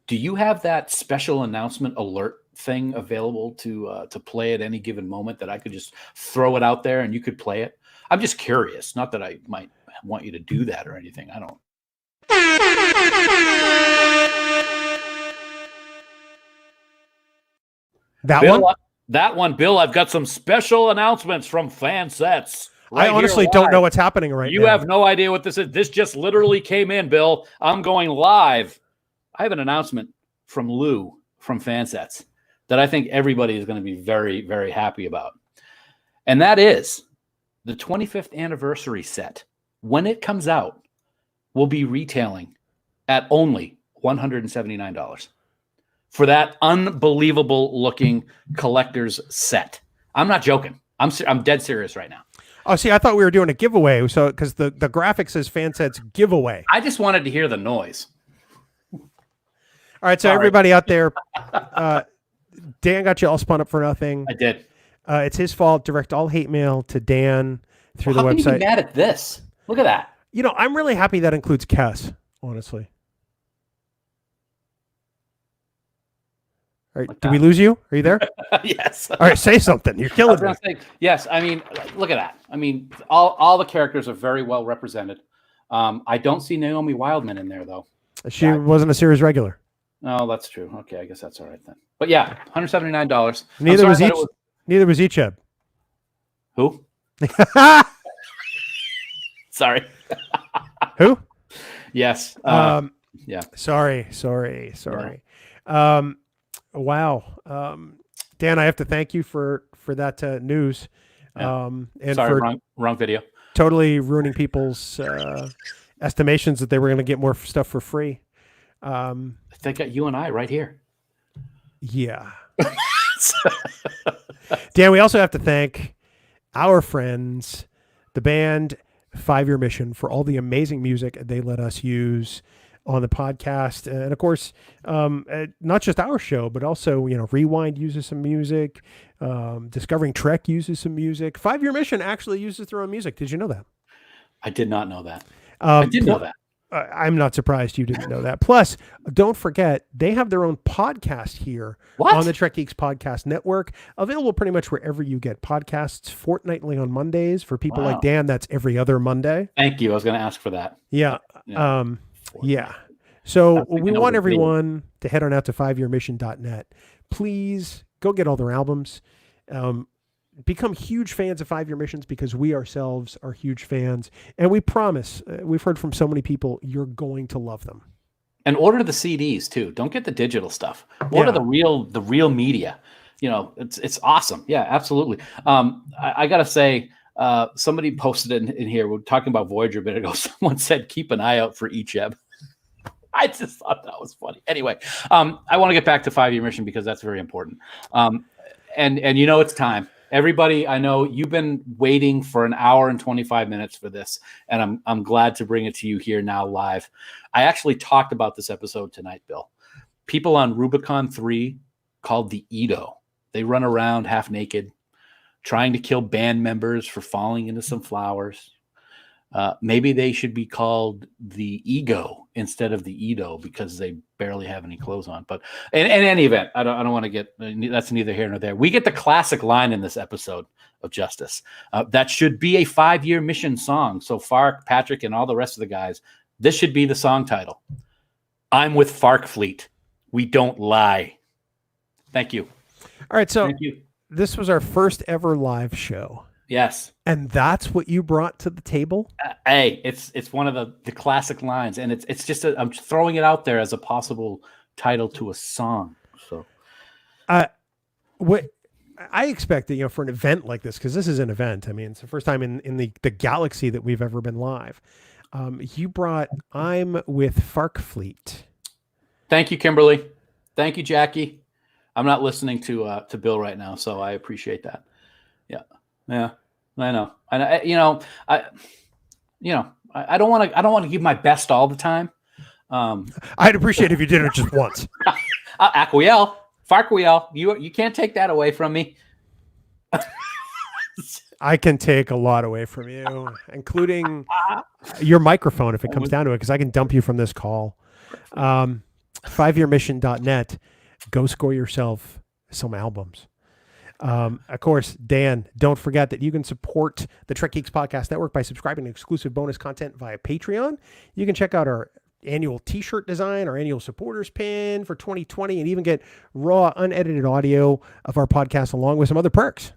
do you have that special announcement alert thing available to play at any given moment that I could just throw it out there and you could play it? I'm just curious. Not that I might want you to do that or anything. I don't. That one, Bill. I've got some special announcements from fan sets. I honestly don't know what's happening right now. You have no idea what this is. This just literally came in, Bill. I'm going live. I have an announcement from Lou from Fansets that I think everybody is going to be very, very happy about. And that is the 25th anniversary set. When it comes out, will be retailing at only $179 for that unbelievable looking collector's set. I'm not joking. I'm dead serious right now. Oh, see, I thought we were doing a giveaway. So, because the graphic says Fansets giveaway. I just wanted to hear the noise. All right, so everybody out there, Dan got you all spun up for nothing. I did. It's his fault. Direct all hate mail to Dan through the website. How can you be mad at this? Look at that. You know, I'm really happy that includes Kess, honestly. All right, like did we lose you? Are you there? Yes. All right, say something. You're killing me. Yes, I mean, look at that. I mean, all the characters are very well represented. I don't see Naomi Wildman in there, though. She wasn't a series regular. No, that's true. Okay, I guess that's all right then. But yeah, $179. Neither was Icheb. Who? Sorry. Who? Yes. Yeah. Sorry. Yeah. Wow. Dan, I have to thank you for that news. Yeah. And sorry, for wrong video. Totally ruining people's estimations that they were going to get more stuff for free. They got you and I right here. Yeah. Dan, we also have to thank our friends, the band 5 Year Mission, for all the amazing music they let us use on the podcast. And of course, not just our show, but also, Rewind uses some music. Discovering Trek uses some music. 5 Year Mission actually uses their own music. Did you know that? I did not know that. I did know that. I'm not surprised you didn't know that. Plus, don't forget, they have their own podcast here on the Trek Geeks Podcast Network, available pretty much wherever you get podcasts, fortnightly on Mondays. For people like Dan, that's every other Monday. Thank you. I was going to ask for that. Yeah. Yeah. So we want everyone to head on out to 5yearmission.net. Please go get all their albums. Become huge fans of 5 Year Missions, because we ourselves are huge fans. And we promise, we've heard from so many people, you're going to love them. And order the CDs too. Don't get the digital stuff. Order the real media. It's awesome. Yeah, absolutely. I got to say, somebody posted in here. We're talking about Voyager a bit ago. Someone said, keep an eye out for Icheb. I just thought that was funny. Anyway, I want to get back to 5 Year Mission, because that's very important. And it's time. Everybody, I know you've been waiting for an hour and 25 minutes for this, and I'm glad to bring it to you here now live. I actually talked about this episode tonight, Bill. People on Rubicon 3 called the Edo. They run around half naked, trying to kill band members for falling into some flowers. Maybe they should be called the Ego instead of the Edo, because they barely have any clothes on. But in any event, I don't want to get, that's neither here nor there. We get the classic line in this episode of Justice. That should be a 5 Year Mission song. So Fark, Patrick, and all the rest of the guys, this should be the song title. I'm with Fark Fleet. We don't lie. Thank you. All right. So this was our first ever live show. Yes. And that's what you brought to the table? Hey, it's one of the classic lines, and it's just I'm throwing it out there as a possible title to a song. So what I expected, for an event like this, because this is an event. I mean, it's the first time in the galaxy that we've ever been live. You brought I'm with Fark Fleet. Thank you, Kimberly. Thank you, Jackie. I'm not listening to Bill right now, so I appreciate that. Yeah. Yeah. I know. And I don't want to give my best all the time. I'd appreciate if you did it just once. Aquiel, Farquiel, you can't take that away from me. I can take a lot away from you, including your microphone if it comes down to it, because I can dump you from this call. 5yearmission.net. Go score yourself some albums. Of course, Dan, don't forget that you can support the Trek Geeks Podcast Network by subscribing to exclusive bonus content via Patreon. You can check out our annual t-shirt design, our annual supporters pin for 2020, and even get raw, unedited audio of our podcast along with some other perks.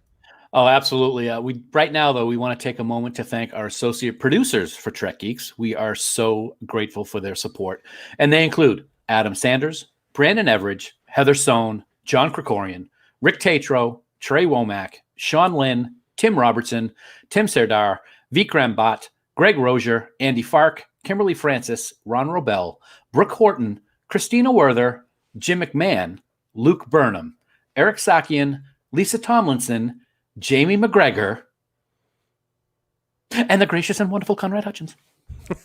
Oh, absolutely. Right now, though, we want to take a moment to thank our associate producers for Trek Geeks. We are so grateful for their support. And they include Adam Sanders, Brandon Everidge, Heather Sohn, John Krikorian, Rick Tatro, Trey Womack, Sean Lynn, Tim Robertson, Tim Serdar, Vikram Bhatt, Greg Rozier, Andy Fark, Kimberly Francis, Ron Robel, Brooke Horton, Christina Werther, Jim McMahon, Luke Burnham, Eric Sakian, Lisa Tomlinson, Jamie McGregor, and the gracious and wonderful Conrad Hutchins.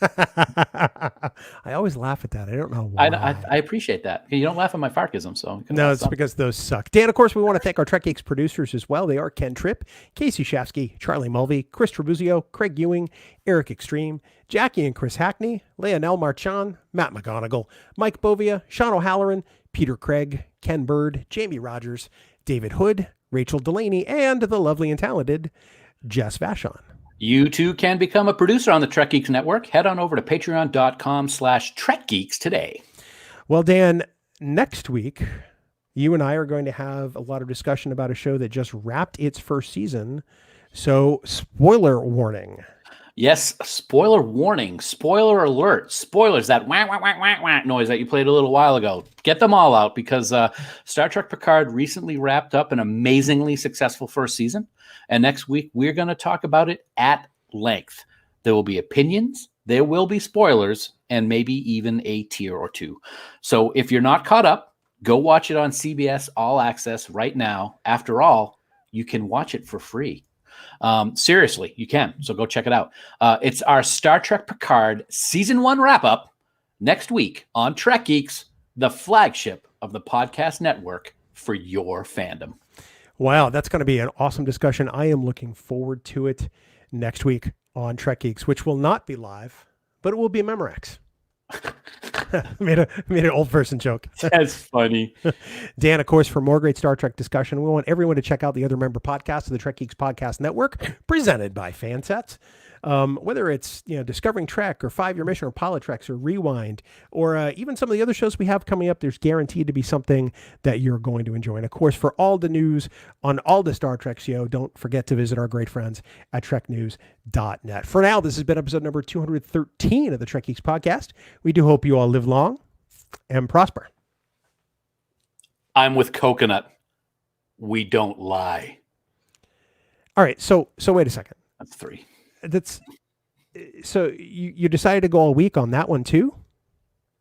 I always laugh at that. I don't know why. I appreciate that. You don't laugh at my Farkism, so no, it's because those suck. Dan, of course, we want to thank our Trek Geeks producers as well. They are Ken Tripp, Casey Shafsky, Charlie Mulvey, Chris Trabuzio, Craig Ewing, Eric Extreme, Jackie and Chris Hackney, Leonel Marchand, Matt McGonigal, Mike Bovia, Sean O'Halloran, Peter Craig, Ken Bird, Jamie Rogers, David Hood, Rachel Delaney, and the lovely and talented Jess Vachon. You too can become a producer on the Trek Geeks Network. Head on over to patreon.com/Trek Geeks today. Well, Dan, next week, you and I are going to have a lot of discussion about a show that just wrapped its first season. So, spoiler warning. Yes, spoiler warning, spoiler alert, spoilers, that wah, wah, wah, wah, wah noise that you played a little while ago. Get them all out because Star Trek Picard recently wrapped up an amazingly successful first season. And next week, we're going to talk about it at length. There will be opinions, there will be spoilers, and maybe even a tier or two. So if you're not caught up, go watch it on CBS All Access right now. After all, you can watch it for free. Seriously, you can. So go check it out. It's our Star Trek Picard Season 1 wrap-up next week on Trek Geeks, the flagship of the podcast network for your fandom. Wow, that's going to be an awesome discussion. I am looking forward to it next week on Trek Geeks, which will not be live, but it will be Memorex. made an old person joke. That's funny. Dan, of course, for more great Star Trek discussion, we want everyone to check out the other member podcasts of the Trek Geeks Podcast Network, presented by Fansets. Whether it's Discovering Trek or 5-Year Mission or Politreks or Rewind or even some of the other shows we have coming up, there's guaranteed to be something that you're going to enjoy. And of course, for all the news on all the Star Trek show, don't forget to visit our great friends at treknews.net. For now, this has been episode number 213 of the Trek Geeks Podcast. We do hope you all live long and prosper. I'm with Coconut. We don't lie. All right. So wait a second. That's 3. So you decided to go all week on that one too?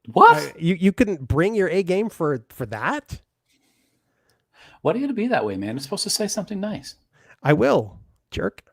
What? You couldn't bring your A game for that? Why do you have to be that way, man? It's supposed to say something nice. I will, jerk.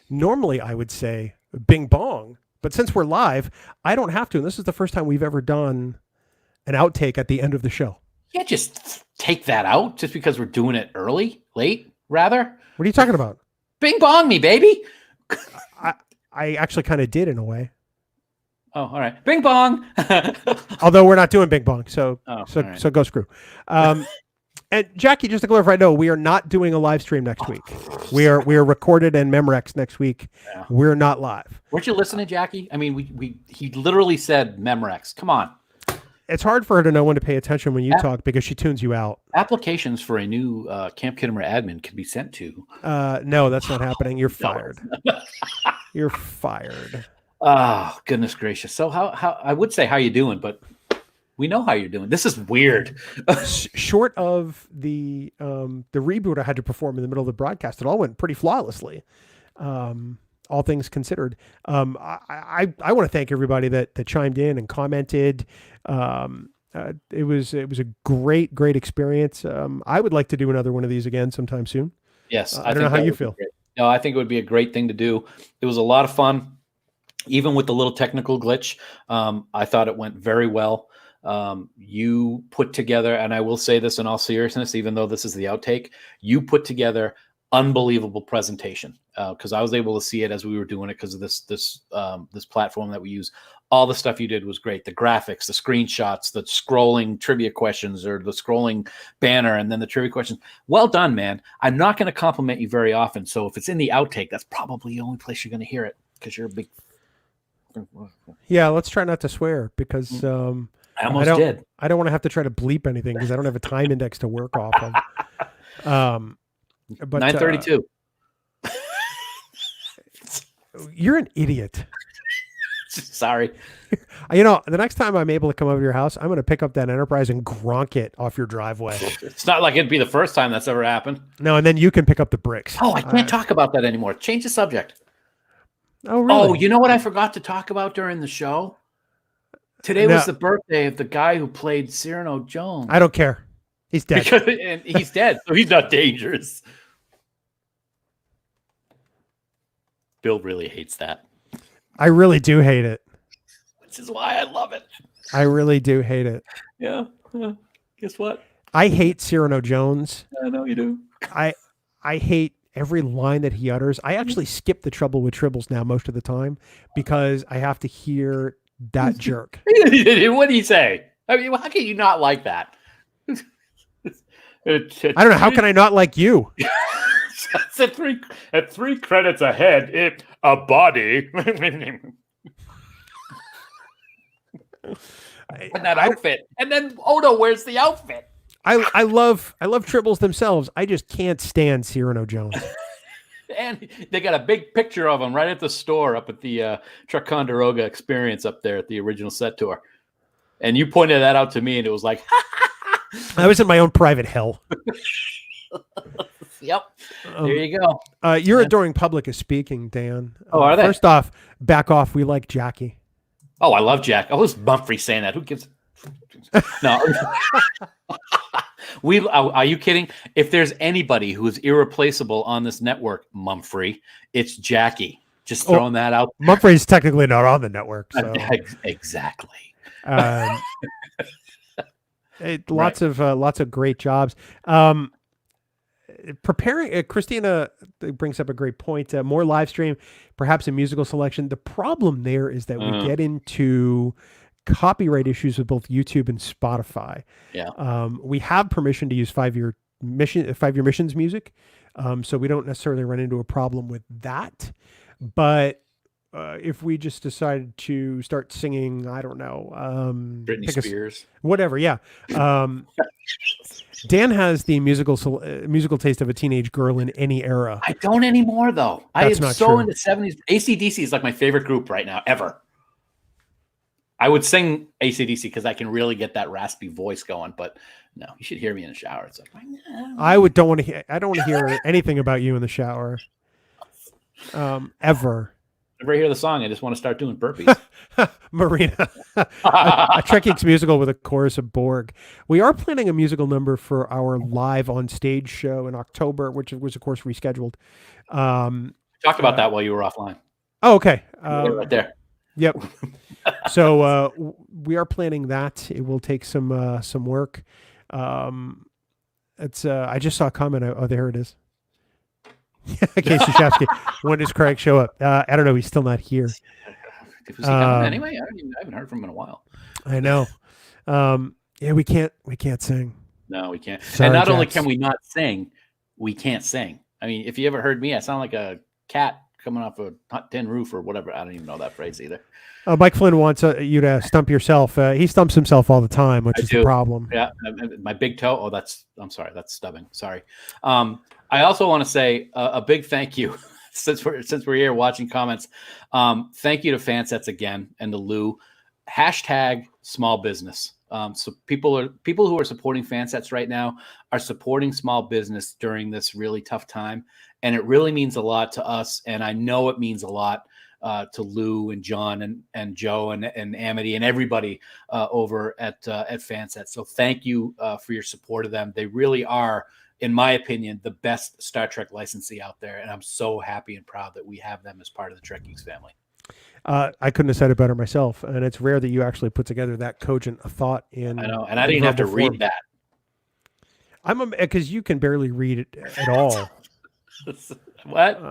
Normally, I would say bing bong, but since we're live, I don't have to. And this is the first time we've ever done an outtake at the end of the show. You can't just take that out just because we're doing it late, rather. What are you talking about? Bing bong me, baby. I actually kind of did in a way. Oh, all right. Bing bong. Although we're not doing bing bong, so right. So go screw. And Jackie, just to clarify, no, we are not doing a live stream next week. We are recorded in Memorex next week. Yeah. We're not live. Weren't you listening, Jackie? I mean, he literally said Memorex. Come on. It's hard for her to know when to pay attention when you talk because she tunes you out. Applications for a new Camp Kittimer admin can be sent to. No, that's not happening. You're fired. You're fired. Oh, goodness gracious. So how I would say how you doing, but We know how you're doing. This is weird. Short of the reboot I had to perform in the middle of the broadcast, it all went pretty flawlessly. All things considered. I want to thank everybody that chimed in and commented. It was a great experience. I would like to do another one of these again sometime soon. Yes. I don't know how you feel. No, I think it would be a great thing to do. It was a lot of fun, even with the little technical glitch. I thought it went very well. You put together, and I will say this in all seriousness, even though this is the outtake, you put together unbelievable presentation, because I was able to see it as we were doing it because of this platform that we use. All the stuff you did was great. The graphics, the screenshots, the scrolling trivia questions, or the scrolling banner, and then the trivia questions. Well done, man. I'm not going to compliment you very often, so if it's in the outtake, that's probably the only place you're going to hear it, because you're a big... Yeah, let's try not to swear, because I almost did. I don't want to have to try to bleep anything because I don't have a time index to work off of. But 9:32. You're an idiot. Sorry. The next time I'm able to come over to your house, I'm going to pick up that Enterprise and gronk it off your driveway. It's not like it'd be the first time that's ever happened. No, and then you can pick up the bricks. Oh, I can't talk about that anymore. Change the subject. Oh, really? Oh, you know what I forgot to talk about during the show? Today was the birthday of the guy who played Cyrano Jones. I don't care. He's dead. And he's dead, so he's not dangerous. Bill really hates that. I really do hate it. Which is why I love it. I really do hate it. Yeah. Guess what? I hate Cyrano Jones. I know you do. I hate every line that he utters. I actually skip the Trouble with Tribbles now most of the time because I have to hear that jerk. What did he say? I mean, how can you not like that? I don't know. How can I not like you? at three credits ahead, a body. And that outfit. And then Odo wears the outfit. I love Tribbles themselves. I just can't stand Cyrano Jones. And they got a big picture of him right at the store up at the Ticonderoga Experience up there at the original set tour. And you pointed that out to me, and it was like, I was in my own private hell. Yep. There you go. Your adoring public is speaking, Dan. Oh, are they? First off, back off. We like Jackie. Oh, I love Jack. Oh, who's Mumphrey saying that? Who gives? No. Are you kidding? If there's anybody who is irreplaceable on this network, Mumphrey, it's Jackie. Just throwing that out. Mumphrey's technically not on the network. So. Exactly. Lots of great jobs. Preparing Christina brings up a great point. More live stream, perhaps a musical selection. The problem there is that we get into copyright issues with both YouTube and Spotify. Yeah. We have permission to use 5-Year Missions music, so we don't necessarily run into a problem with that. But if we just decided to start singing, I don't know, Britney Spears, whatever, yeah. Dan has the musical taste of a teenage girl in any era. I don't anymore, though. That's I am so true. into 70s. AC/DC is like my favorite group right now, ever. I would sing AC/DC because I can really get that raspy voice going, but no, you should hear me in the shower. It's like, I don't want to hear anything about you in the shower, ever. Never hear the song. I just want to start doing burpees. Marina, a Trek Geeks musical with a chorus of Borg. We are planning a musical number for our live on stage show in October, which was of course rescheduled. Talked about that while you were offline. Oh, okay. Right there. Yep. So we are planning that. It will take some work. It's I just saw a comment. Oh, there it is. Casey Shafsky. When does Craig show up? I don't know. He's still not here. Was he coming anyway? I haven't heard from him in a while. I know. Yeah, we can't sing. No, we can't. Sorry, and not only Jax. can we not sing, we can't sing. I mean, if you ever heard me, I sound like a cat coming off a hot tin roof or whatever. I don't even know that phrase either. Mike Flynn wants you to stump yourself. He stumps himself all the time, which is the problem. Yeah, my big toe. Oh, I'm sorry. That's stubbing. Sorry. I also want to say a big thank you since we're here watching comments. Thank you to Fansets again and to Lou. hashtag small business. So people who are supporting Fansets right now are supporting small business during this really tough time. And it really means a lot to us. And I know it means a lot to Lou and John and Joe and Amity and everybody over at Fansets. So thank you for your support of them. They really are, in my opinion, the best Star Trek licensee out there. And I'm so happy and proud that we have them as part of the Trek Geeks family. I couldn't have said it better myself, and it's rare that you actually put together that cogent a thought in. I know, and I didn't have to read that. Because you can barely read it at all. What?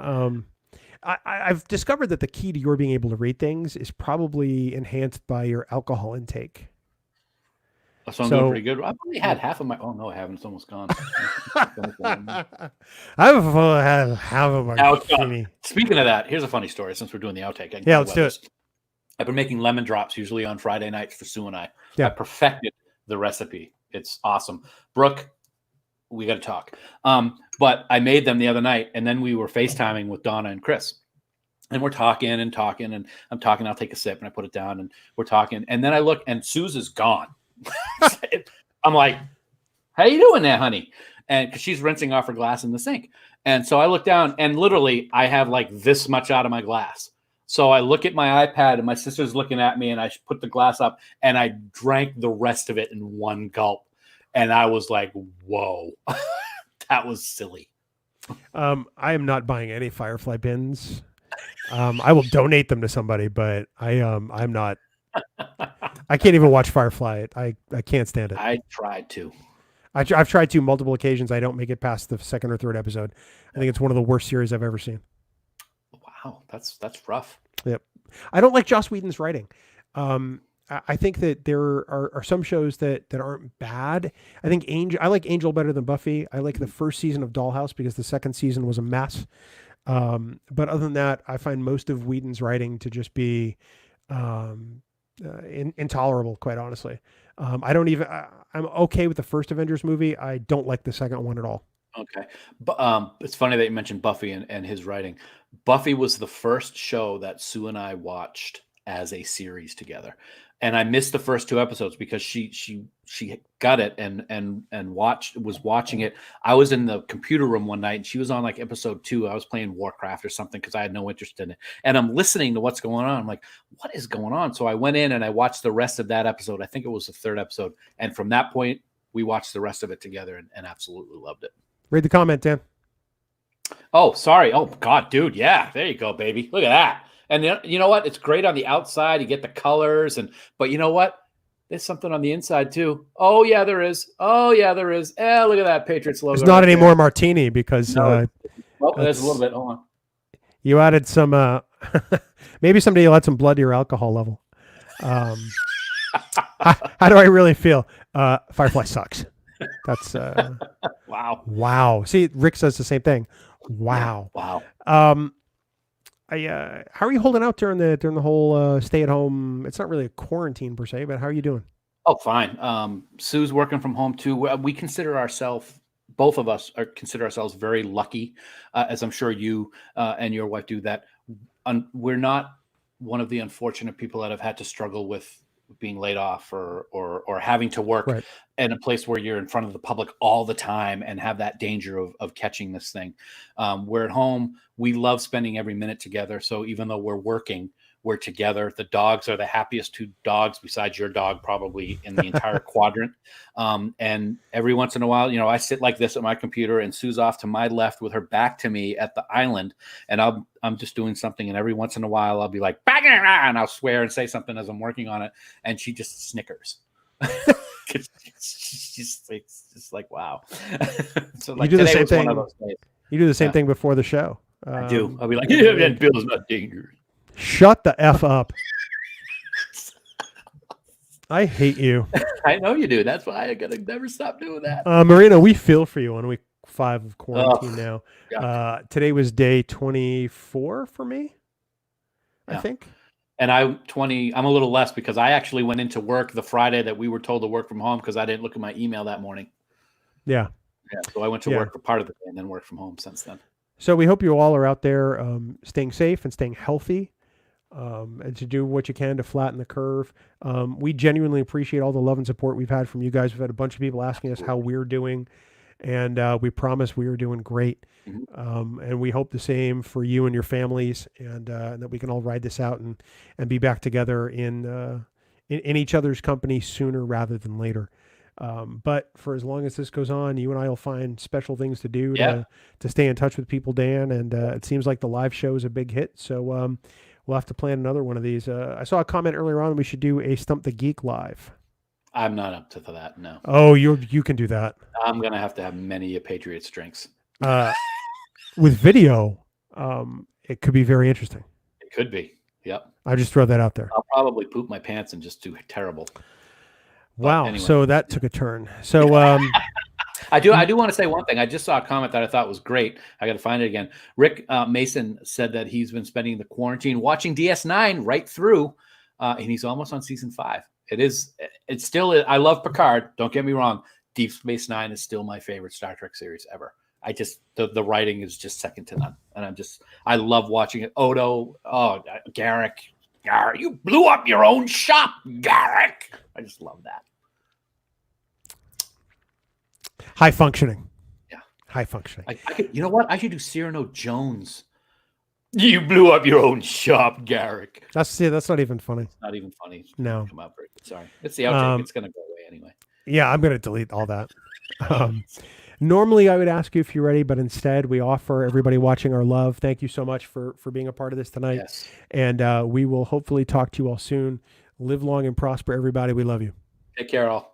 I've discovered that the key to your being able to read things is probably enhanced by your alcohol intake. So I'm doing pretty good. I've only had half of my. Oh no, I haven't. It's almost gone. I've had half of my. Speaking of that, here's a funny story. Since we're doing the outtake, let's do it. I've been making lemon drops usually on Friday nights for Sue and I. Yeah. I perfected the recipe. It's awesome. Brooke, we got to talk. But I made them the other night, and then we were FaceTiming with Donna and Chris. And we're talking, and I'm talking. I'll take a sip, and I put it down, and we're talking. And then I look, and Sue's is gone. I'm like, how you doing there, honey? And because she's rinsing off her glass in the sink. And so I look down, and literally I have like this much out of my glass. So I look at my iPad, and my sister's looking at me, and I put the glass up, and I drank the rest of it in one gulp. And I was like, whoa, that was silly. I am not buying any Firefly bins. I will donate them to somebody, but I'm not. I can't even watch Firefly. I can't stand it. I tried to. I've tried to multiple occasions. I don't make it past the second or third episode. I think it's one of the worst series I've ever seen. Wow, that's rough. Yep. I don't like Joss Whedon's writing. I think that there are some shows that aren't bad. I like Angel better than Buffy. I like the first season of Dollhouse because the second season was a mess. But other than that, I find most of Whedon's writing to just be intolerable, quite honestly. I'm okay with the first Avengers movie. I don't like the second one at all. Okay. But it's funny that you mentioned Buffy and his writing. Buffy was the first show that Sue and I watched as a series together. And I missed the first two episodes because she got it and was watching it. I was in the computer room one night and she was on like episode 2. I was playing Warcraft or something because I had no interest in it. And I'm listening to what's going on. I'm like, what is going on? So I went in and I watched the rest of that episode. I think it was the third episode. And from that point, we watched the rest of it together and absolutely loved it. Read the comment, Dan. Oh, sorry. Oh, God, dude. Yeah, there you go, baby. Look at that. And you know what? It's great on the outside. You get the colors, but you know what? There's something on the inside too. Oh yeah, there is. Look at that Patriots logo. It's not any more martini because there's a little bit. Hold on. You added some. Maybe someday you'll add some blood to your alcohol level. How do I really feel? Firefly sucks. That's wow. See, Rick says the same thing. Wow. How are you holding out during the whole stay at home? It's not really a quarantine per se, but how are you doing? Oh, fine. Sue's working from home too. We consider ourselves, both of us consider ourselves very lucky, as I'm sure you and your wife do. That we're not one of the unfortunate people that have had to struggle with being laid off or having to work in a place where you're in front of the public all the time and have that danger of catching this thing. We're at home. We love spending every minute together. So even though we're working, we're together. The dogs are the happiest 2 dogs besides your dog, probably in the entire quadrant. And every once in a while, I sit like this at my computer and Sue's off to my left with her back to me at the island. And I'm just doing something. And every once in a while I'll be like, and I'll swear and say something as I'm working on it. And she just snickers. She's just like, wow. So like, you do the same thing. One of those days. You do the same thing before the show. I do. I'll be like, Bill's not dangerous. Shut the F up. I hate you. I know you do. That's why I gotta never stop doing that. Marina, we feel for you on week 5 of quarantine now. Yeah. Today was day 24 for me, I think. And I'm a little less because I actually went into work the Friday that we were told to work from home because I didn't look at my email that morning. Yeah. So I went to work for part of the day and then worked from home since then. So we hope you all are out there staying safe and staying healthy. and to do what you can to flatten the curve. We genuinely appreciate all the love and support we've had from you guys. We've had a bunch of people asking us how we're doing, and we promise we are doing great. And we hope the same for you and your families, and that we can all ride this out and be back together in each other's company sooner rather than later. But for as long as this goes on, you and I will find special things to do to stay in touch with people, Dan. And it seems like the live show is a big hit. So we'll have to plan another one of these. I saw a comment earlier on, we should do a Stump the Geek live. I'm not up to that, no. Oh, you can do that. I'm going to have many Patriots drinks. With video, it could be very interesting. It could be, yep. I just throw that out there. I'll probably poop my pants and just do terrible. Wow, anyway. So that took a turn. So I do want to say one thing. I just saw a comment that I thought was great. I got to find it again. Rick Mason said that he's been spending the quarantine watching DS9 right through, and he's almost on season 5. It's still, I love Picard. Don't get me wrong. Deep Space Nine is still my favorite Star Trek series ever. I just, the writing is just second to none. And I love watching it. Odo, Garrick, you blew up your own shop, Garrick. I just love that. High functioning. Yeah. High functioning. I could, you know what? I should do Cyrano Jones. You blew up your own shop, Garrick. That's not even funny. It's not even funny. No. Come out. Sorry. It's the outtake. It's going to go away anyway. Yeah, I'm going to delete all that. Normally, I would ask you if you're ready, but instead, we offer everybody watching our love. Thank you so much for being a part of this tonight. Yes. And we will hopefully talk to you all soon. Live long and prosper, everybody. We love you. Take care, all.